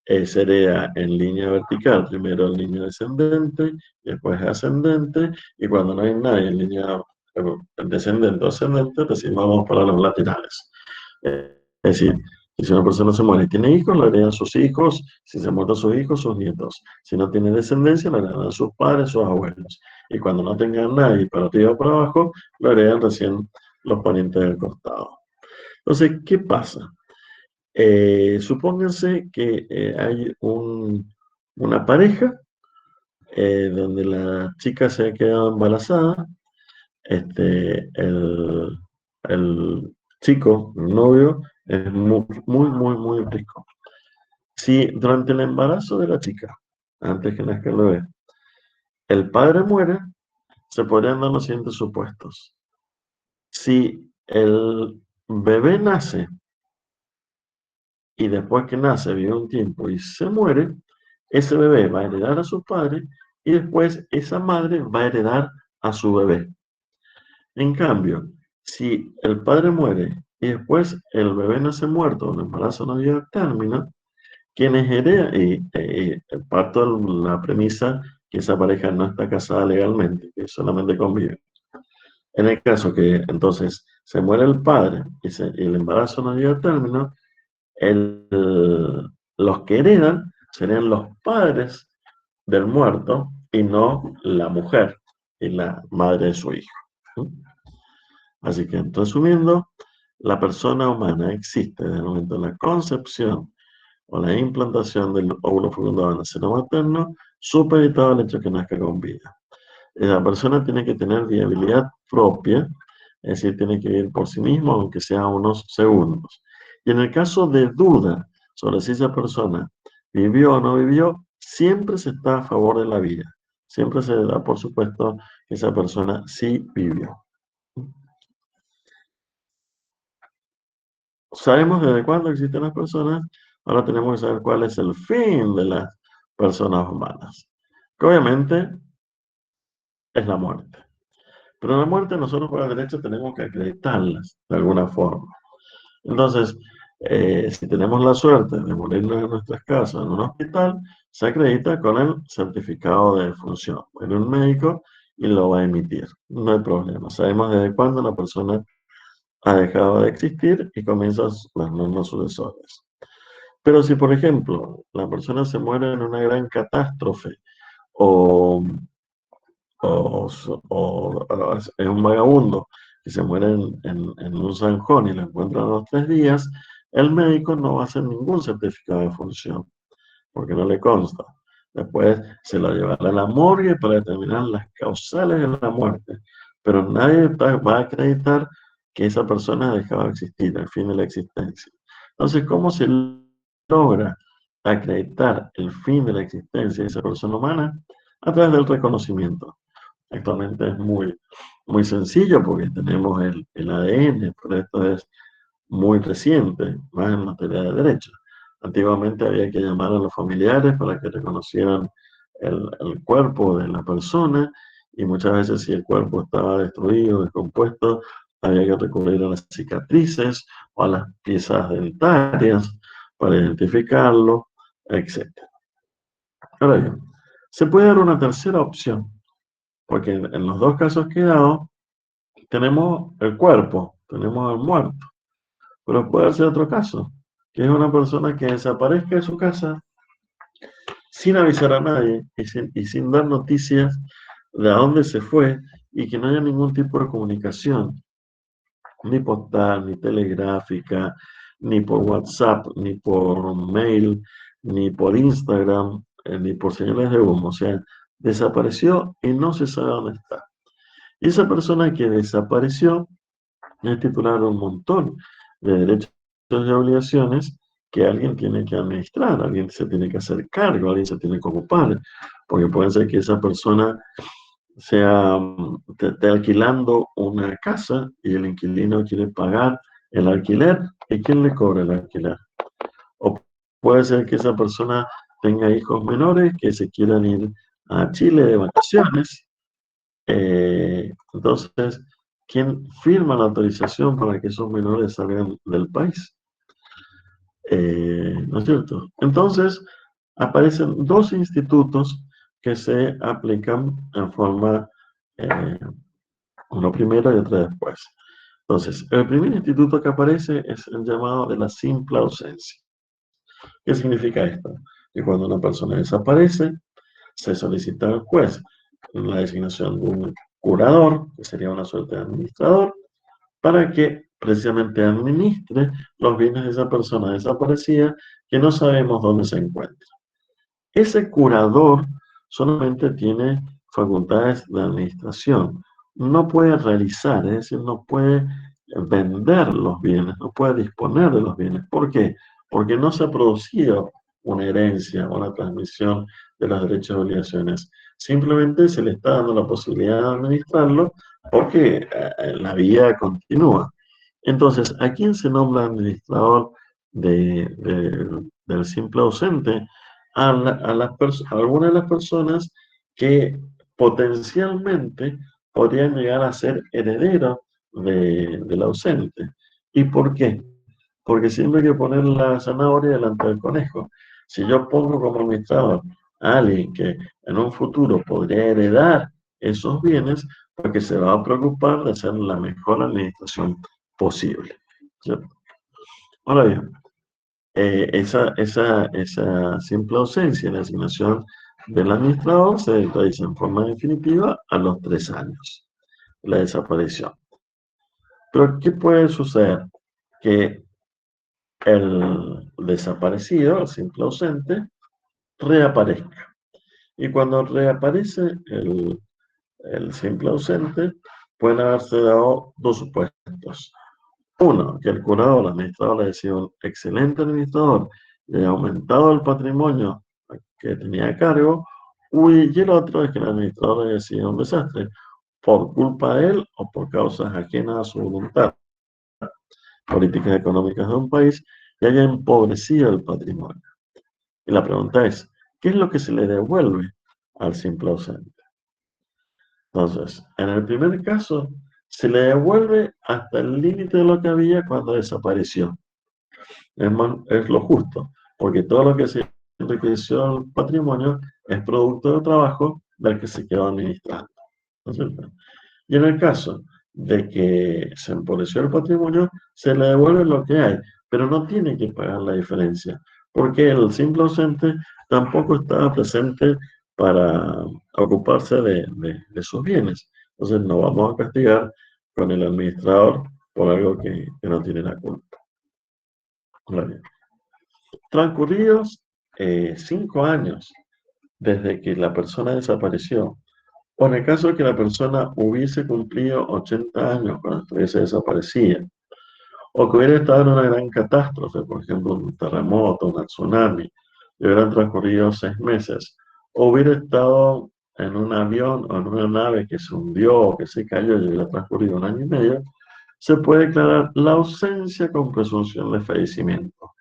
Se hereda en línea vertical, primero en línea descendente, después ascendente, y cuando no hay nadie en línea descendente o ascendente, recién vamos para los laterales. Es decir, si una persona se muere y tiene hijos, lo heredan sus hijos; si se mueren sus hijos, sus nietos; si no tiene descendencia, lo heredan sus padres, sus abuelos; y cuando no tengan nadie para arriba o para abajo, lo heredan recién los parientes del costado. Entonces, ¿qué pasa? Supónganse que hay una pareja donde la chica se ha quedado embarazada, el chico, el novio, es muy rico. Si durante el embarazo de la chica, antes que nazca el bebé, el padre muere, se podrían dar los siguientes supuestos. Si el bebé nace y después que nace vive un tiempo y se muere, ese bebé va a heredar a su padre y después esa madre va a heredar a su bebé. En cambio, si el padre muere y después el bebé nace muerto o el embarazo no llega a término, quienes heredan, y parto de la premisa que esa pareja no está casada legalmente, que solamente convive. En el caso que entonces se muere el padre y el embarazo no llega a término, los que heredan serían los padres del muerto y no la mujer y la madre de su hijo. Así que, resumiendo, la persona humana existe desde el momento de la concepción o la implantación del óvulo fecundado en el seno materno supeditado al hecho que nazca con vida. La persona tiene que tener viabilidad propia, es decir, tiene que ir por sí mismo, aunque sea unos segundos. Y en el caso de duda sobre si esa persona vivió o no vivió, siempre se está a favor de la vida. Siempre se da por supuesto que esa persona sí vivió. Sabemos desde cuándo existen las personas, ahora tenemos que saber cuál es el fin de las personas humanas. Que obviamente es la muerte. Pero la muerte nosotros por el derecho tenemos que acreditarlas de alguna forma. Entonces, si tenemos la suerte de morirnos en nuestras casas, en un hospital, se acredita con el certificado de defunción. Viene un médico y lo va a emitir. No hay problema. Sabemos desde cuándo la persona ha dejado de existir y comienzan las normas sucesorias. Pero si, por ejemplo, la persona se muere en una gran catástrofe o es un vagabundo que se muere en un zanjón y lo encuentran a los 3 días, el médico no va a hacer ningún certificado de función, porque no le consta. Después se lo llevará a la morgue para determinar las causales de la muerte, pero nadie va a acreditar que esa persona ha dejado de existir, el fin de la existencia. Entonces, ¿cómo se logra acreditar el fin de la existencia de esa persona humana? A través del reconocimiento. Actualmente es muy sencillo porque tenemos el ADN, pero esto es muy reciente, más en materia de derecho. Antiguamente había que llamar a los familiares para que reconocieran el cuerpo de la persona y muchas veces si el cuerpo estaba destruido, descompuesto, había que recurrir a las cicatrices o a las piezas dentarias para identificarlo, etc. Ahora bien, se puede dar una tercera opción, porque en los dos casos que he dado, tenemos el cuerpo, tenemos al muerto. Pero puede ser otro caso, que es una persona que desaparezca de su casa sin avisar a nadie y sin dar noticias de a dónde se fue y que no haya ningún tipo de comunicación, ni postal, ni telegráfica, ni por WhatsApp, ni por mail, ni por Instagram, ni por señales de humo. O sea, desapareció y no se sabe dónde está. Y esa persona que desapareció es titular de un montón de derechos y obligaciones que alguien tiene que administrar, alguien se tiene que hacer cargo, alguien se tiene que ocupar, porque puede ser que esa persona sea, esté alquilando una casa y el inquilino quiere pagar el alquiler, ¿y quién le cobra el alquiler? O puede ser que esa persona tenga hijos menores que se quieran ir a Chile de vacaciones. Entonces, ¿quién firma la autorización para que esos menores salgan del país? ¿No es cierto? Entonces, aparecen dos institutos que se aplican en forma, uno primero y otro después. Entonces, el primer instituto que aparece es el llamado de la simple ausencia. ¿Qué significa esto? Que cuando una persona desaparece, se solicita al juez la designación de un curador, que sería una suerte de administrador, para que precisamente administre los bienes de esa persona desaparecida que no sabemos dónde se encuentra. Ese curador solamente tiene facultades de administración, no puede realizar, es decir, no puede vender los bienes, no puede disponer de los bienes. ¿Por qué? Porque no se ha producido una herencia o una transmisión de los derechos y obligaciones. Simplemente se le está dando la posibilidad de administrarlo porque la vida continúa. Entonces, ¿a quién se nombra administrador del simple ausente? A algunas de las personas que potencialmente podrían llegar a ser herederos del ausente. ¿Y por qué? Porque siempre hay que poner la zanahoria delante del conejo. Si yo pongo como administrador a alguien que en un futuro podría heredar esos bienes, porque se va a preocupar de hacer la mejor administración posible. ¿Cierto? Ahora bien, esa simple ausencia en la asignación del administrador se realiza en forma definitiva a los 3 años, la desaparición. Pero, ¿qué puede suceder? Que el desaparecido, el simple ausente, reaparezca. Y cuando reaparece el simple ausente, pueden haberse dado dos supuestos. Uno, que el curador, el administrador, haya sido un excelente administrador y haya aumentado el patrimonio que tenía a cargo, y el otro es que el administrador haya sido un desastre por culpa de él o por causas ajenas a su voluntad, políticas económicas de un país, y haya empobrecido el patrimonio. Y la pregunta es, ¿qué es lo que se le devuelve al simple ausente? Entonces, en el primer caso, se le devuelve hasta el límite de lo que había cuando desapareció. Es lo justo, porque todo lo que se enriqueció el patrimonio es producto del trabajo del que se quedó administrando, ¿no es cierto? Y en el caso de que se empobreció el patrimonio, se le devuelve lo que hay, pero no tiene que pagar la diferencia, porque el simple ausente tampoco estaba presente para ocuparse de sus bienes. Entonces no vamos a castigar con el administrador por algo que no tiene la culpa. Vale. Transcurridos 5 años desde que la persona desapareció, o en el caso de que la persona hubiese cumplido 80 años cuando estuviese desaparecida, o que hubiera estado en una gran catástrofe, por ejemplo, un terremoto, un tsunami, y hubieran transcurrido 6 meses, o hubiera estado en un avión o en una nave que se hundió o que se cayó y hubiera transcurrido 1 año y medio, se puede declarar la ausencia con presunción de fallecimiento.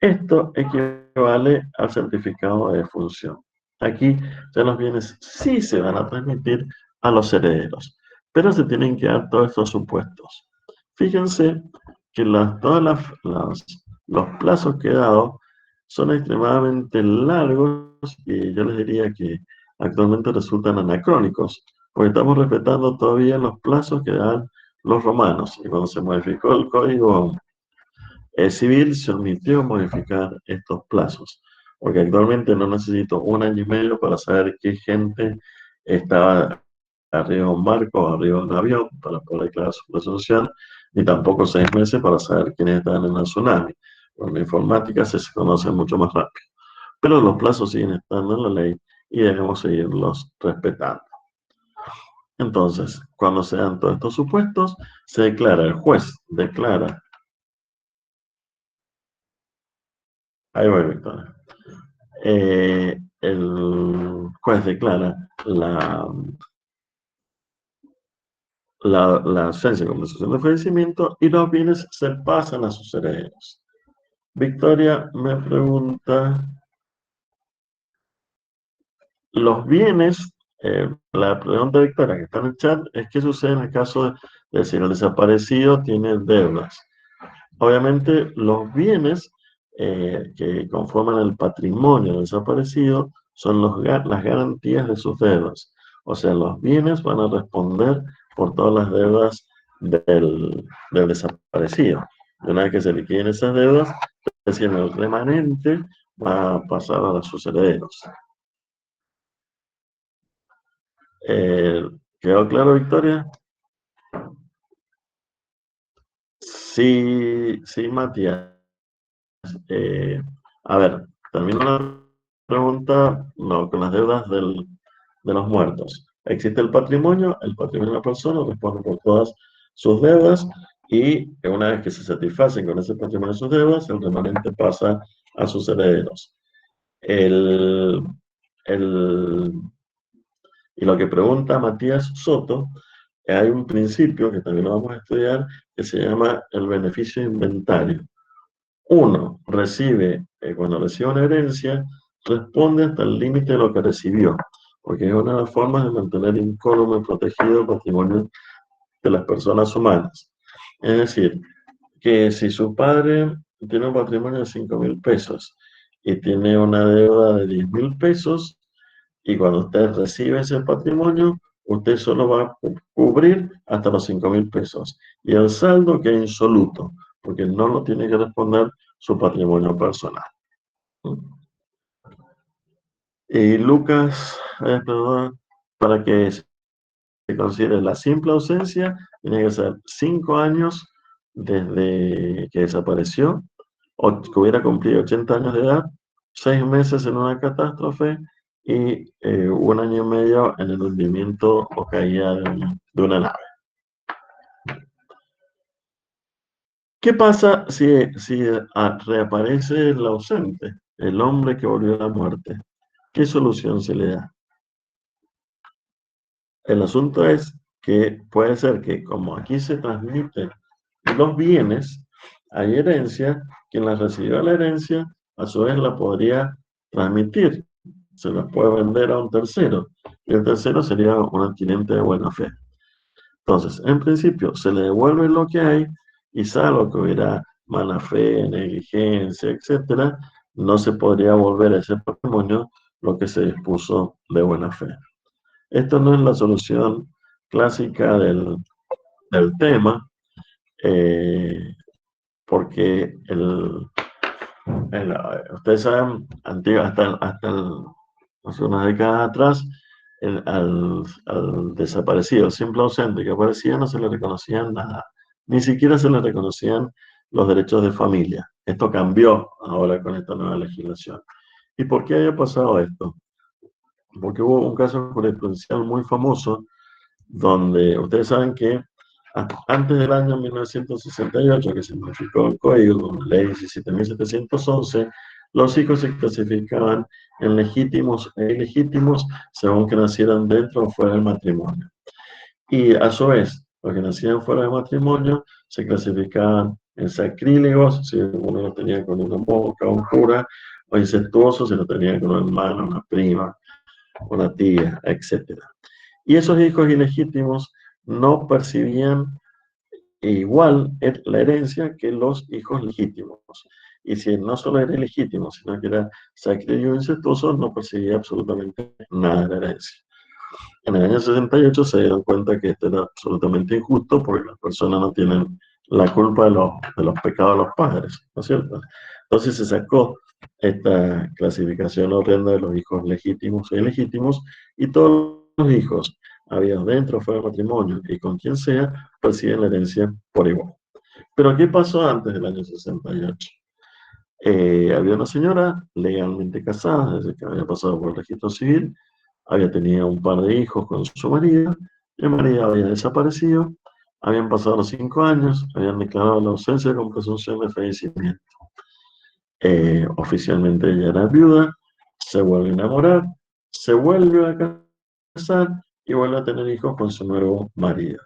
Esto equivale al certificado de defunción. Aquí ya los bienes sí se van a transmitir a los herederos, pero se tienen que dar todos estos supuestos. Fíjense que los plazos que he dado son extremadamente largos y yo les diría que actualmente resultan anacrónicos, porque estamos respetando todavía los plazos que dan los romanos, y cuando se modificó el código civil se omitió modificar estos plazos, porque actualmente no necesito 1 año y medio para saber qué gente estaba arriba de un barco o arriba de un avión para poder declarar su presunción, ni tampoco 6 meses para saber quiénes estaban en el tsunami. Con la informática se conoce mucho más rápido, pero los plazos siguen estando en la ley y debemos seguirlos respetando. Entonces, cuando se dan todos estos supuestos, se declara, el juez declara. Ahí voy, Victoria. El juez declara la ausencia con presunción de fallecimiento y los bienes se pasan a sus herederos. Victoria me pregunta, los bienes, la pregunta de Victoria que está en el chat es qué sucede en el caso de si el desaparecido tiene deudas. Obviamente los bienes que conforman el patrimonio del desaparecido son las garantías de sus deudas. O sea, los bienes van a responder por todas las deudas del desaparecido. Y una vez que se liquiden esas deudas, es decir, el remanente va a pasar a sus herederos. ¿Quedó claro, Victoria? Sí, sí, Matías. A ver, termino la pregunta con las deudas de los muertos. Existe el patrimonio de la persona responde por todas sus deudas y una vez que se satisfacen con ese patrimonio de sus deudas, el remanente pasa a sus herederos. Y lo que pregunta Matías Soto, hay un principio que también lo vamos a estudiar que se llama el beneficio de inventario. Uno recibe, cuando recibe una herencia, responde hasta el límite de lo que recibió, porque es una de las formas de mantener incólume y protegido el patrimonio de las personas humanas. Es decir, que si su padre tiene un patrimonio de 5.000 pesos y tiene una deuda de 10.000 pesos, y cuando usted recibe ese patrimonio, usted solo va a cubrir hasta los 5.000 pesos. Y el saldo queda insoluto, porque no lo tiene que responder su patrimonio personal. Y Lucas, perdón, para que se considere la simple ausencia, tiene que ser 5 años desde que desapareció, o que hubiera cumplido 80 años de edad, 6 meses en una catástrofe y 1 año y medio en el hundimiento o caída de una nave. ¿Qué pasa si reaparece el ausente, el hombre que volvió a la muerte? ¿Qué solución se le da? El asunto es que puede ser que como aquí se transmiten los bienes, hay herencia, quien la recibió la herencia, a su vez la podría transmitir, se la puede vender a un tercero, y el tercero sería un adquirente de buena fe. Entonces, en principio, se le devuelve lo que hay, y salvo que hubiera mala fe, negligencia, etcétera, no se podría volver a ese patrimonio lo que se dispuso de buena fe. Esto no es la solución clásica del tema, porque ustedes saben, hace unas décadas atrás, al desaparecido, simple ausente que aparecía, no se le reconocían nada, ni siquiera se le reconocían los derechos de familia. Esto cambió ahora con esta nueva legislación. ¿Y por qué haya pasado esto? Porque hubo un caso jurisprudencial muy famoso donde ustedes saben que antes del año 1968, que se modificó el código con la ley 17.711, los hijos se clasificaban en legítimos e ilegítimos según que nacieran dentro o fuera del matrimonio. Y a su vez, los que nacían fuera del matrimonio se clasificaban en sacrílegos, si uno lo tenía con una monja, un cura, o incestuosos, si lo tenía con una hermana, una prima, una tía, etc. Y esos hijos ilegítimos no percibían igual la herencia que los hijos legítimos. Y si no solo era ilegítimo, sino que era sacrílego incestuoso, no percibía absolutamente nada de la herencia. En el año 68 se dieron cuenta que esto era absolutamente injusto porque las personas no tienen la culpa de los pecados de los padres, ¿no es cierto? Entonces se sacó esta clasificación horrenda de los hijos legítimos e ilegítimos, y todos los hijos, habidos dentro o fuera del matrimonio y con quien sea, perciben la herencia por igual. Pero ¿qué pasó antes del año 68? Había una señora legalmente casada, desde que había pasado por el registro civil, había tenido un par de hijos con su marido, el marido había desaparecido, habían pasado los 5 años, habían declarado la ausencia con presunción de fallecimiento. Oficialmente ella era viuda, se vuelve a enamorar, se vuelve a casar y vuelve a tener hijos con su nuevo marido.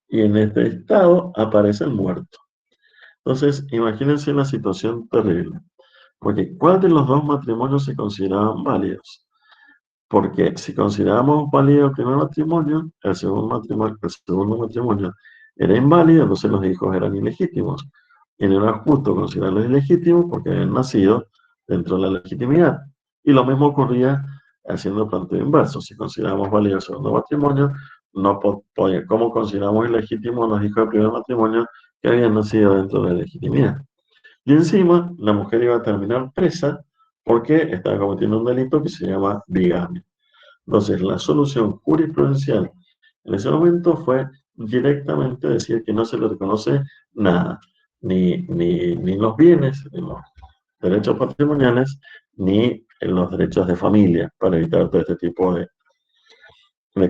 Y en este estado aparece el muerto. Entonces, imagínense la situación terrible. Porque ¿cuál de los dos matrimonios se consideraban válidos? Porque si consideramos válido el primer matrimonio, el segundo matrimonio era inválido, entonces los hijos eran ilegítimos. Y no era justo considerarlos ilegítimos porque habían nacido dentro de la legitimidad. Y lo mismo ocurría haciendo el planteo inverso. Si consideramos válido el segundo matrimonio, ¿cómo consideramos ilegítimos los hijos del primer matrimonio que habían nacido dentro de la legitimidad? Y encima, la mujer iba a terminar presa porque estaba cometiendo un delito que se llama bigamia. Entonces, la solución jurisprudencial en ese momento fue directamente decir que no se le reconoce nada, ni los bienes, ni los derechos patrimoniales, ni los derechos de familia, para evitar todo este tipo de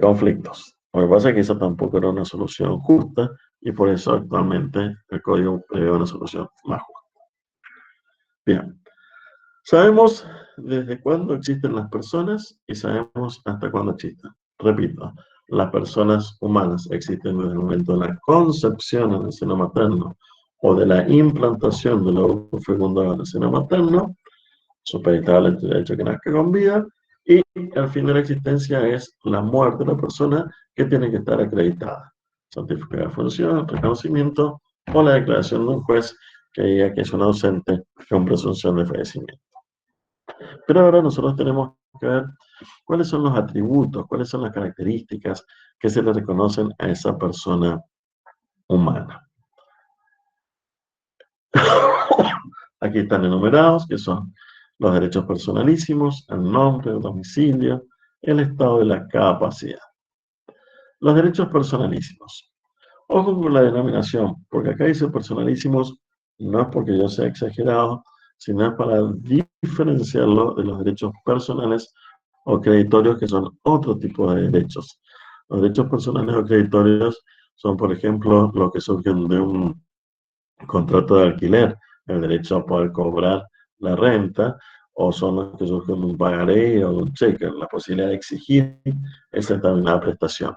conflictos. Lo que pasa es que esa tampoco era una solución justa, y por eso actualmente el código prevé una solución más justa. Bien, sabemos desde cuándo existen las personas y sabemos hasta cuándo existen. Repito, las personas humanas existen desde el momento de la concepción en el seno materno o de la implantación del óvulo fecundado en el seno materno, supeditado al derecho que nazca con vida, y al fin de la existencia es la muerte de la persona, que tiene que estar acreditada. Certificado de función, reconocimiento o la declaración de un juez que diga que es un ausente con presunción de fallecimiento. Pero ahora nosotros tenemos que ver cuáles son los atributos, cuáles son las características que se le reconocen a esa persona humana. Aquí están enumerados, que son los derechos personalísimos, el nombre, el domicilio, el estado de la capacidad. Los derechos personalísimos. Ojo con la denominación, porque acá dice personalísimos, no es porque yo sea exagerado, sino para diferenciarlo de los derechos personales o creditorios, que son otro tipo de derechos. Los derechos personales o creditorios son, por ejemplo, los que surgen de un contrato de alquiler, el derecho a poder cobrar la renta, o son los que surgen de un pagaré o de un cheque, la posibilidad de exigir esa determinada prestación.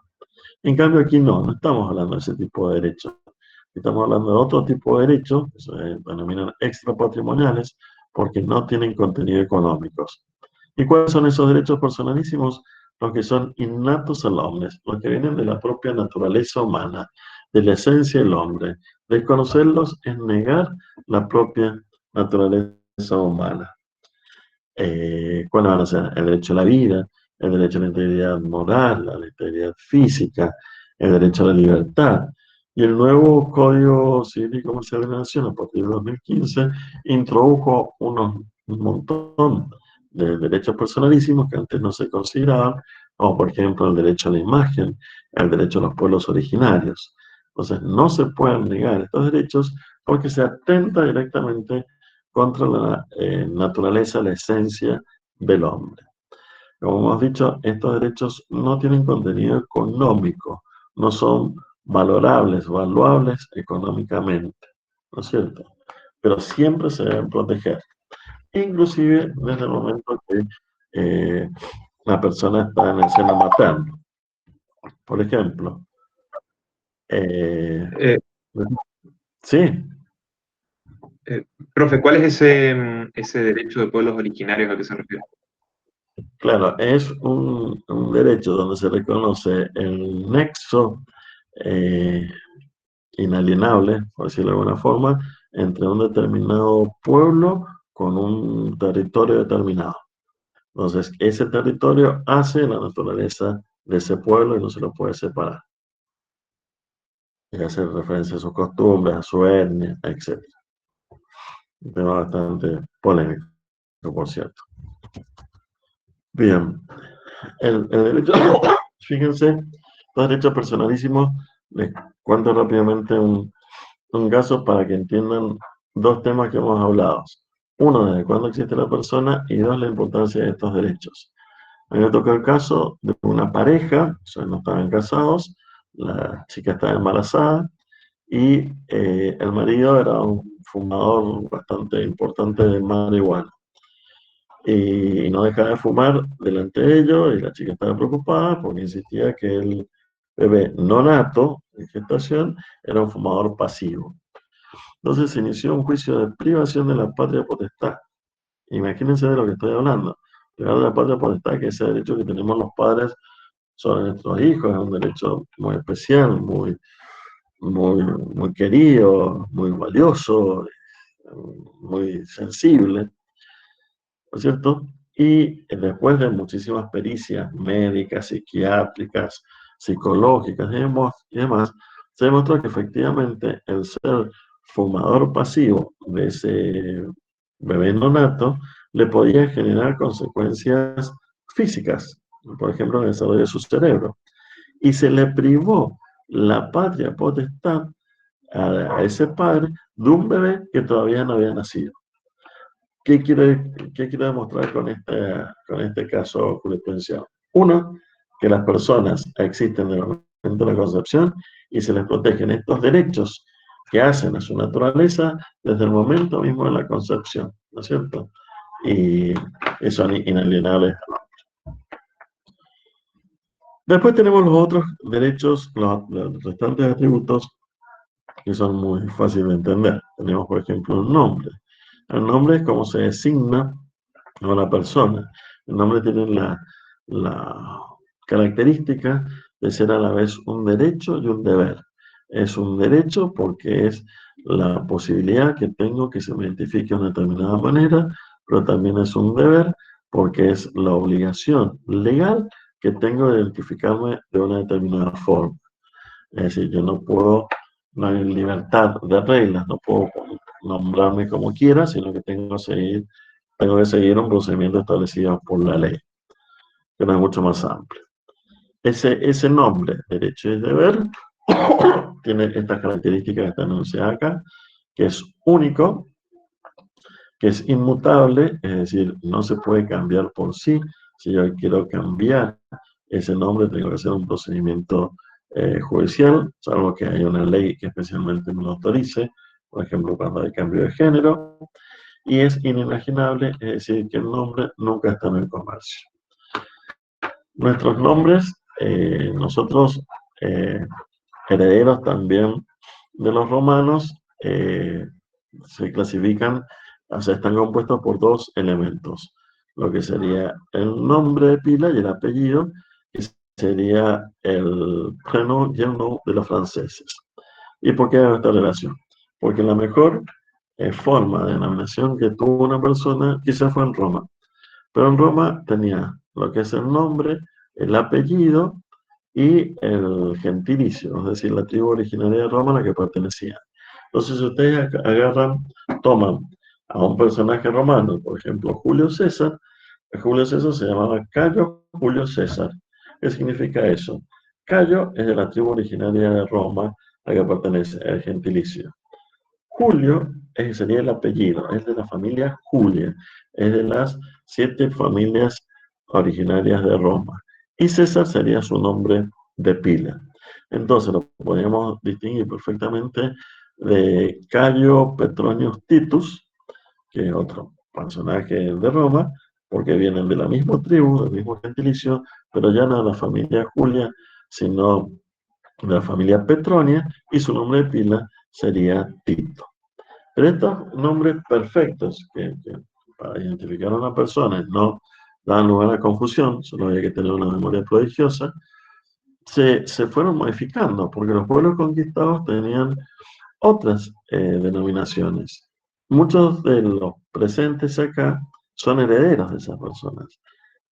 En cambio, aquí no estamos hablando de ese tipo de derechos. Estamos hablando de otro tipo de derechos, que se denominan extrapatrimoniales, porque no tienen contenido económicos. ¿Y cuáles son esos derechos personalísimos? Los que son innatos al hombre, los que vienen de la propia naturaleza humana, de la esencia del hombre. Desconocerlos es negar la propia naturaleza humana. ¿Cuáles van a ser? El derecho a la vida, el derecho a la integridad moral, a la integridad física, el derecho a la libertad. Y el nuevo Código Civil y Comercial de la Nación, a partir de 2015, introdujo un montón de derechos personalísimos que antes no se consideraban, como por ejemplo el derecho a la imagen, el derecho a los pueblos originarios. Entonces, no se pueden negar estos derechos porque se atenta directamente contra la naturaleza, la esencia del hombre. Como hemos dicho, estos derechos no tienen contenido económico, no son valorables, valuables económicamente, ¿no es cierto? Pero siempre se deben proteger, inclusive desde el momento que la persona está en el seno materno. Por ejemplo, sí. Profe, ¿cuál es ese derecho de pueblos originarios al que se refiere? Claro, es un derecho donde se reconoce el nexo inalienable, por decirlo de alguna forma, entre un determinado pueblo con un territorio determinado. Entonces, ese territorio hace la naturaleza de ese pueblo y no se lo puede separar. Y hace referencia a sus costumbres, a su etnia, etc. Un tema bastante polémico, por cierto. Bien, el derecho, fíjense, los derechos personalísimos, les cuento rápidamente un caso para que entiendan dos temas que hemos hablado. Uno, desde cuándo existe la persona, y dos, la importancia de estos derechos. A mí me tocó el caso de una pareja, o sea, no estaban casados, la chica estaba embarazada y el marido era un fumador bastante importante de marihuana. Y no dejaba de fumar delante de ellos, y la chica estaba preocupada porque insistía que el bebé no nato en gestación era un fumador pasivo. Entonces se inició un juicio de privación de la patria potestad. Imagínense de lo que estoy hablando. Privar de la patria potestad, que ese derecho que tenemos los padres sobre nuestros hijos, es un derecho muy especial, muy querido, muy valioso, muy sensible, ¿no es cierto? Y después de muchísimas pericias médicas, psiquiátricas, psicológicas y demás, se demostró que efectivamente el ser fumador pasivo de ese bebé neonato le podía generar consecuencias físicas, por ejemplo, en el desarrollo de su cerebro. Y se le privó la patria potestad a ese padre de un bebé que todavía no había nacido. ¿Qué quiero demostrar con este caso jurisprudencial? Uno, que las personas existen desde el momento de la concepción y se les protegen estos derechos que hacen a su naturaleza desde el momento mismo de la concepción, ¿no es cierto? Y son inalienables. Después tenemos los otros derechos, los restantes atributos, que son muy fáciles de entender. Tenemos, por ejemplo, un nombre. El nombre es como se designa a una persona. El nombre tiene la característica de ser a la vez un derecho y un deber. Es un derecho porque es la posibilidad que tengo que se me identifique de una determinada manera, pero también es un deber porque es la obligación legal que tengo de identificarme de una determinada forma. Es decir, yo no hay libertad de reglas, no puedo nombrarme como quiera, sino que tengo que seguir un procedimiento establecido por la ley, que no es mucho más amplio. Ese nombre, derecho y deber, tiene estas características que están enunciadas acá, que es único, que es inmutable, es decir, no se puede cambiar por sí, Si yo quiero cambiar ese nombre, tengo que hacer un procedimiento judicial, salvo que haya una ley que especialmente me lo autorice, por ejemplo, cuando hay cambio de género, y es inimaginable, es decir, que el nombre nunca está en el comercio. Nuestros nombres, nosotros, herederos también de los romanos, se clasifican, o sea, están compuestos por dos elementos, lo que sería el nombre de pila y el apellido, que sería el prénom y el nom de los franceses. ¿Y por qué hay esta relación? Porque la mejor forma de denominación que tuvo una persona quizás fue en Roma, pero en Roma tenía lo que es el nombre, el apellido y el gentilicio, es decir, la tribu originaria de Roma a la que pertenecía. Entonces, si ustedes toman a un personaje romano, por ejemplo, Julio César se llamaba Cayo Julio César. ¿Qué significa eso? Cayo es de la tribu originaria de Roma a la que pertenece el gentilicio. Julio sería el apellido, es de la familia Julia, es de las 7 familias originarias de Roma. Y César sería su nombre de pila. Entonces lo podemos distinguir perfectamente de Cayo Petronius Titus, que es otro personaje de Roma, porque vienen de la misma tribu, del mismo gentilicio, pero ya no de la familia Julia, sino de la familia Petronia, y su nombre de pila sería Tito. Pero estos nombres perfectos, que para identificar a una persona no dan lugar a confusión, solo había que tener una memoria prodigiosa, se fueron modificando, porque los pueblos conquistados tenían otras denominaciones. Muchos de los presentes acá son herederos de esas personas,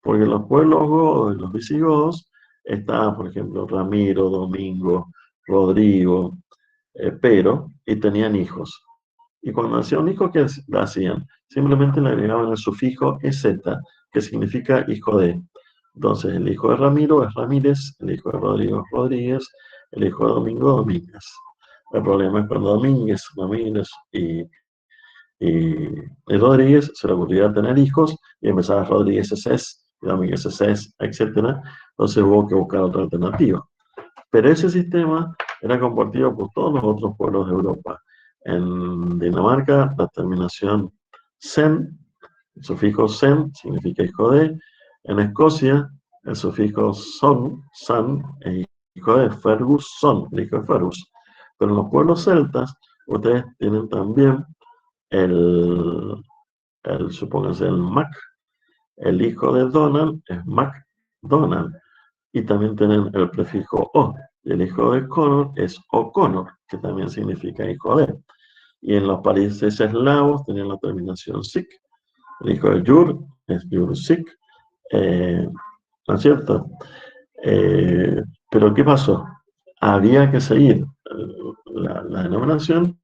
porque los pueblos godos y los visigodos estaban, por ejemplo, Ramiro, Domingo, Rodrigo, Pero, y tenían hijos. Y cuando hacían un hijo, ¿qué hacían? Simplemente le agregaban el sufijo EZ, que significa hijo de. Entonces, el hijo de Ramiro es Ramírez, el hijo de Rodrigo es Rodríguez, el hijo de Domingo, Domínguez. El problema es cuando Domínguez, Ramírez y Rodríguez se le ocurría tener hijos y empezaba Rodríguez Cés, Domínguez Cés, etc. Entonces hubo que buscar otra alternativa. Pero ese sistema era compartido por todos los otros pueblos de Europa. En Dinamarca, la terminación sen, el sufijo sen, significa hijo de. En Escocia, el sufijo san, es hijo de. Ferguson, el hijo de Fergus. Pero en los pueblos celtas, ustedes tienen también supónganse, el Mac. El hijo de Donald es MacDonald. Y también tienen el prefijo O. Y el hijo de Connor es O'Connor, que también significa hijo de. Y en los países eslavos tenían la terminación sik. El hijo de Jur es Jursik. ¿No es cierto? Pero ¿qué pasó? Había que seguir la denominación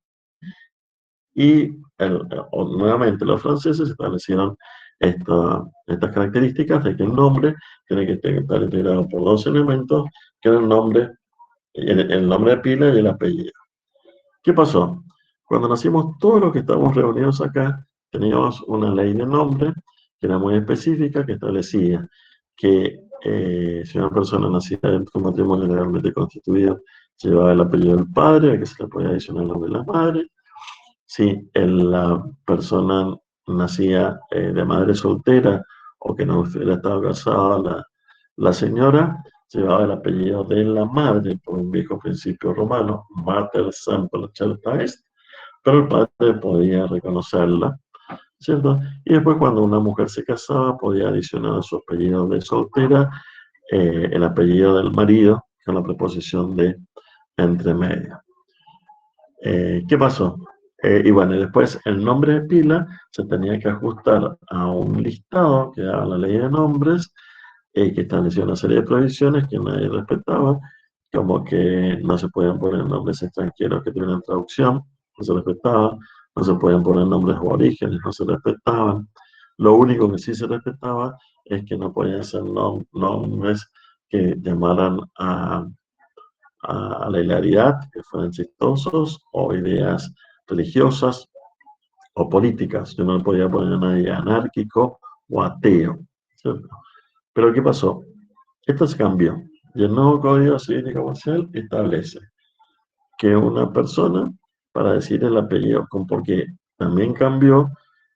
y nuevamente los franceses establecieron estas características de que el nombre tiene que estar integrado por 2 elementos, que eran el nombre de pila y el apellido. ¿Qué pasó? Cuando nacimos todos los que estamos reunidos acá, teníamos una ley de nombre que era muy específica, que establecía que si una persona nacía dentro de un matrimonio legalmente constituido, se llevaba el apellido del padre, a que se le podía adicionar el nombre de la madre. Si la persona nacía de madre soltera o que no hubiera estado casada la señora, llevaba el apellido de la madre por un viejo principio romano, mater semper certa est, pero el padre podía reconocerla, ¿cierto? Y después cuando una mujer se casaba podía adicionar a su apellido de soltera el apellido del marido con la preposición de entre medio. ¿Qué pasó? Y bueno, después el nombre de pila se tenía que ajustar a un listado que daba la ley de nombres, que establecía una serie de prohibiciones que nadie respetaba, como que no se podían poner nombres extranjeros que tuvieran traducción, no se respetaba, no se podían poner nombres aborígenes, no se respetaban. Lo único que sí se respetaba es que no podían ser nombres que llamaran a la hilaridad, que fueran chistosos, o ideas religiosas o políticas. Yo no podía poner a nadie anárquico o ateo, ¿cierto? Pero ¿qué pasó? Esto se cambió. Y el nuevo Código Civil y Comercial establece que una persona, para decir el apellido, porque también cambió,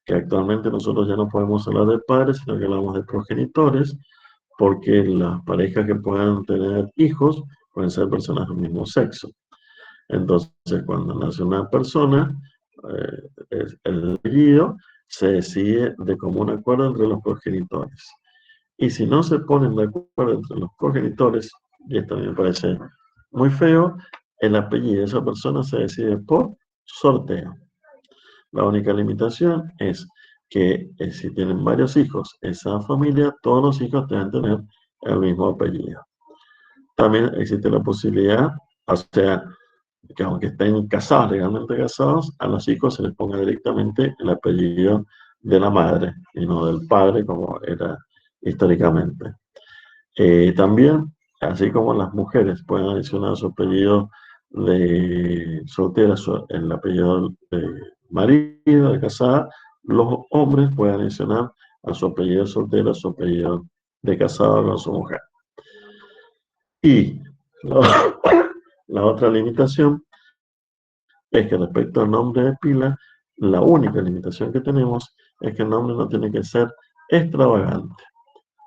que actualmente nosotros ya no podemos hablar de padres, sino que hablamos de progenitores, porque las parejas que puedan tener hijos pueden ser personas del mismo sexo. Entonces, cuando nace una persona, el apellido se decide de común acuerdo entre los progenitores. Y si no se ponen de acuerdo entre los progenitores, y esto a mí me parece muy feo, el apellido de esa persona se decide por sorteo. La única limitación es que si tienen varios hijos, esa familia, todos los hijos deben tener el mismo apellido. También existe la posibilidad, o sea, que aunque estén casados, legalmente casados, a los hijos se les ponga directamente el apellido de la madre y no del padre, como era históricamente. También, así como las mujeres pueden adicionar su apellido de soltera, el apellido de marido, de casada, los hombres pueden adicionar a su apellido de soltera su apellido de casado con su mujer. Y la otra limitación es que respecto al nombre de pila, la única limitación que tenemos es que el nombre no tiene que ser extravagante.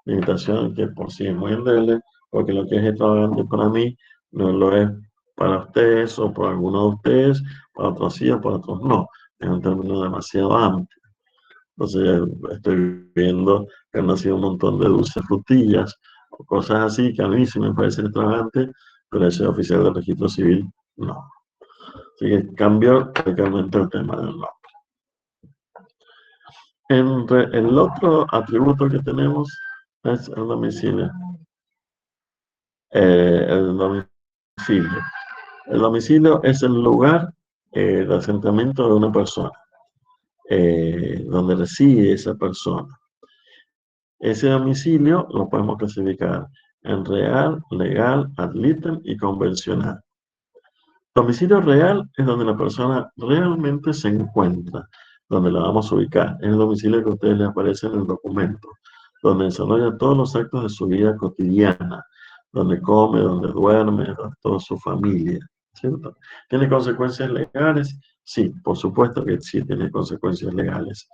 Limitación que por sí es muy endeble, porque lo que es extravagante para mí no lo es para ustedes o para algunos de ustedes, para otros sí o para otros no. Es un término demasiado amplio. Entonces estoy viendo que han nacido un montón de dulces frutillas o cosas así que a mí sí me parecen extravagantes, pero ese oficial del registro civil no. Así que cambió radicalmente el tema del nombre. El otro atributo que tenemos es el domicilio. El domicilio. El domicilio es el lugar de asentamiento de una persona, donde reside esa persona. Ese domicilio lo podemos clasificar en real, legal, ad litem y convencional. Domicilio real es donde la persona realmente se encuentra, donde la vamos a ubicar. Es el domicilio que a ustedes les aparece en el documento, donde desarrolla todos los actos de su vida cotidiana, donde come, donde duerme, toda su familia, ¿cierto? ¿Tiene consecuencias legales? Sí, por supuesto que sí tiene consecuencias legales.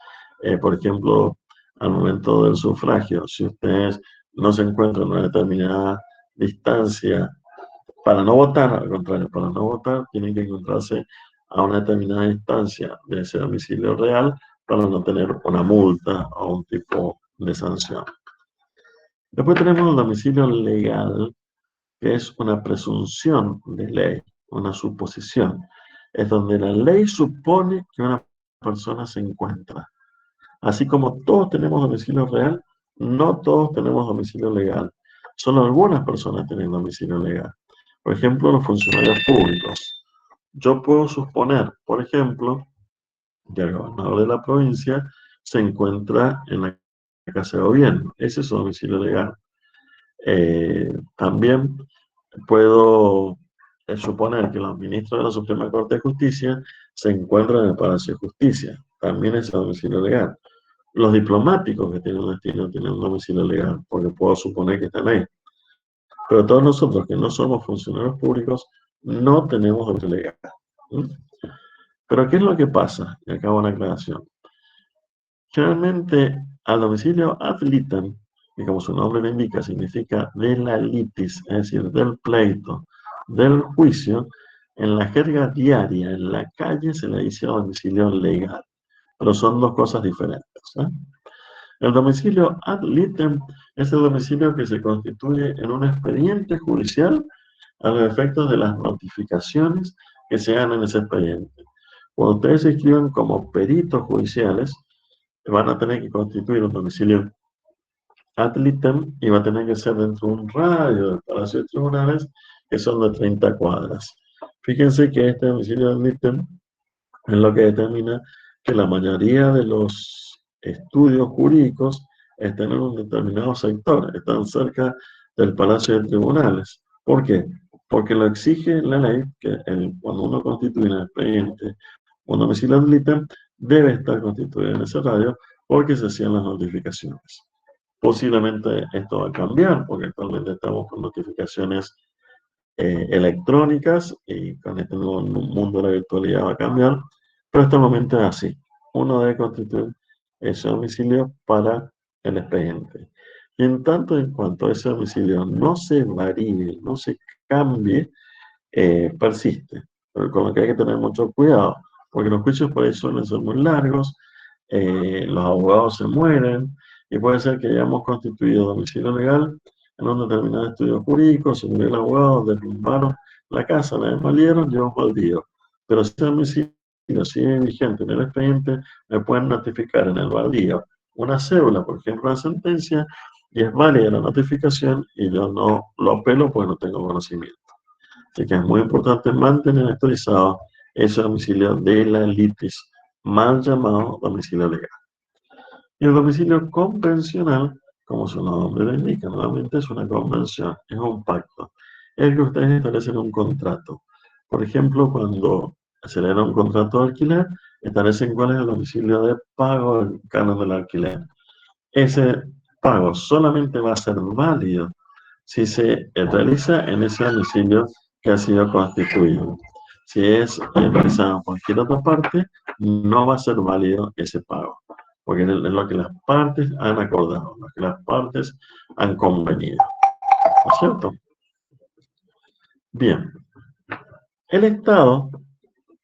Por ejemplo, al momento del sufragio, si ustedes no se encuentran en una determinada distancia para no votar, al contrario, para no votar, tienen que encontrarse a una determinada distancia de ese domicilio real para no tener una multa o un tipo de sanción. Después tenemos el domicilio legal, que es una presunción de ley, una suposición. Es donde la ley supone que una persona se encuentra. Así como todos tenemos domicilio real, no todos tenemos domicilio legal. Solo algunas personas tienen domicilio legal. Por ejemplo, los funcionarios públicos. Yo puedo suponer, por ejemplo, que el gobernador de la provincia se encuentra en la casa de gobierno. Ese es su domicilio legal. También puedo suponer que los ministros de la Suprema Corte de Justicia se encuentran en el Palacio de Justicia. También es su domicilio legal. Los diplomáticos que tienen un destino tienen un domicilio legal, porque puedo suponer que están ahí. Pero todos nosotros que no somos funcionarios públicos no tenemos domicilio legal. Pero ¿qué es lo que pasa? Y acabo una aclaración. Generalmente al domicilio ad litem, que como su nombre lo indica, significa de la litis, es decir, del pleito, del juicio, en la jerga diaria, en la calle, se le dice domicilio legal. Pero son dos cosas diferentes. El domicilio ad litem es el domicilio que se constituye en un expediente judicial a los efectos de las notificaciones que se hagan en ese expediente. Cuando ustedes se inscriban como peritos judiciales, van a tener que constituir un domicilio ad litem y va a tener que ser dentro de un radio del Palacio de Tribunales que son de 30 cuadras. Fíjense que este domicilio ad litem es lo que determina que la mayoría de los estudios jurídicos están en un determinado sector, están cerca del Palacio de Tribunales. ¿Por qué? Porque lo exige la ley, que cuando uno constituye un expediente, un domicilio ad litem, debe estar constituido en ese radio porque se hacían las notificaciones. Posiblemente esto va a cambiar, porque actualmente estamos con notificaciones electrónicas y con este nuevo mundo de la virtualidad va a cambiar, pero hasta el momento es así. Uno debe constituir ese domicilio para el expediente. Y en tanto en cuanto ese domicilio no se varíe, no se cambie, persiste. Pero con lo que hay que tener mucho cuidado, porque los juicios por ahí suelen ser muy largos, los abogados se mueren, y puede ser que hayamos constituido domicilio legal en un determinado estudio jurídico, se murió el abogado, derrumbaron la casa, la demolieron, yo baldío. Pero si ese domicilio sigue vigente en el expediente, me pueden notificar en el baldío una cédula, por ejemplo, una sentencia, y es válida la notificación, y yo no lo apelo porque no tengo conocimiento. Así que es muy importante mantener actualizado ese domicilio de la litis, mal llamado domicilio legal. Y el domicilio convencional, como su nombre lo indica, nuevamente es una convención, es un pacto. Es que ustedes establecen un contrato. Por ejemplo, cuando se le da un contrato de alquiler, establecen cuál es el domicilio de pago del canon del alquiler. Ese pago solamente va a ser válido si se realiza en ese domicilio que ha sido constituido. Si es realizado en cualquier otra parte, no va a ser válido ese pago, porque es lo que las partes han acordado, lo que las partes han convenido. ¿No es cierto? Bien. El Estado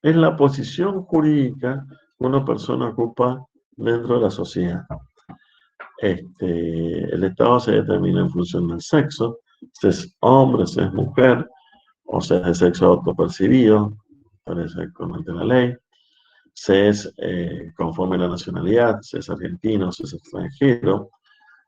es la posición jurídica que una persona ocupa dentro de la sociedad. El Estado se determina en función del sexo, si es hombre, si es mujer, o sea, de sexo autopercibido, parece actualmente la ley, si es conforme a la nacionalidad, si es argentino, si es extranjero,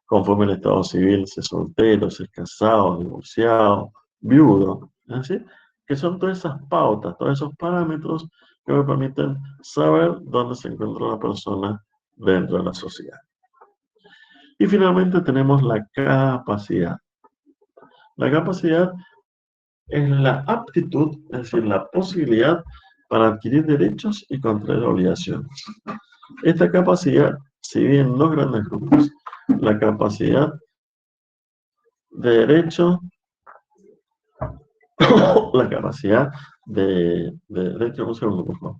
conforme al estado civil, si es soltero, si es casado, divorciado, viudo, ¿así? Que son todas esas pautas, todos esos parámetros que me permiten saber dónde se encuentra la persona dentro de la sociedad. Y finalmente tenemos la capacidad. La capacidad es la aptitud, es decir, la posibilidad para adquirir derechos y contraer obligaciones. Esta capacidad se divide en dos grandes grupos. La capacidad de derecho, la capacidad de derecho, un segundo, por favor.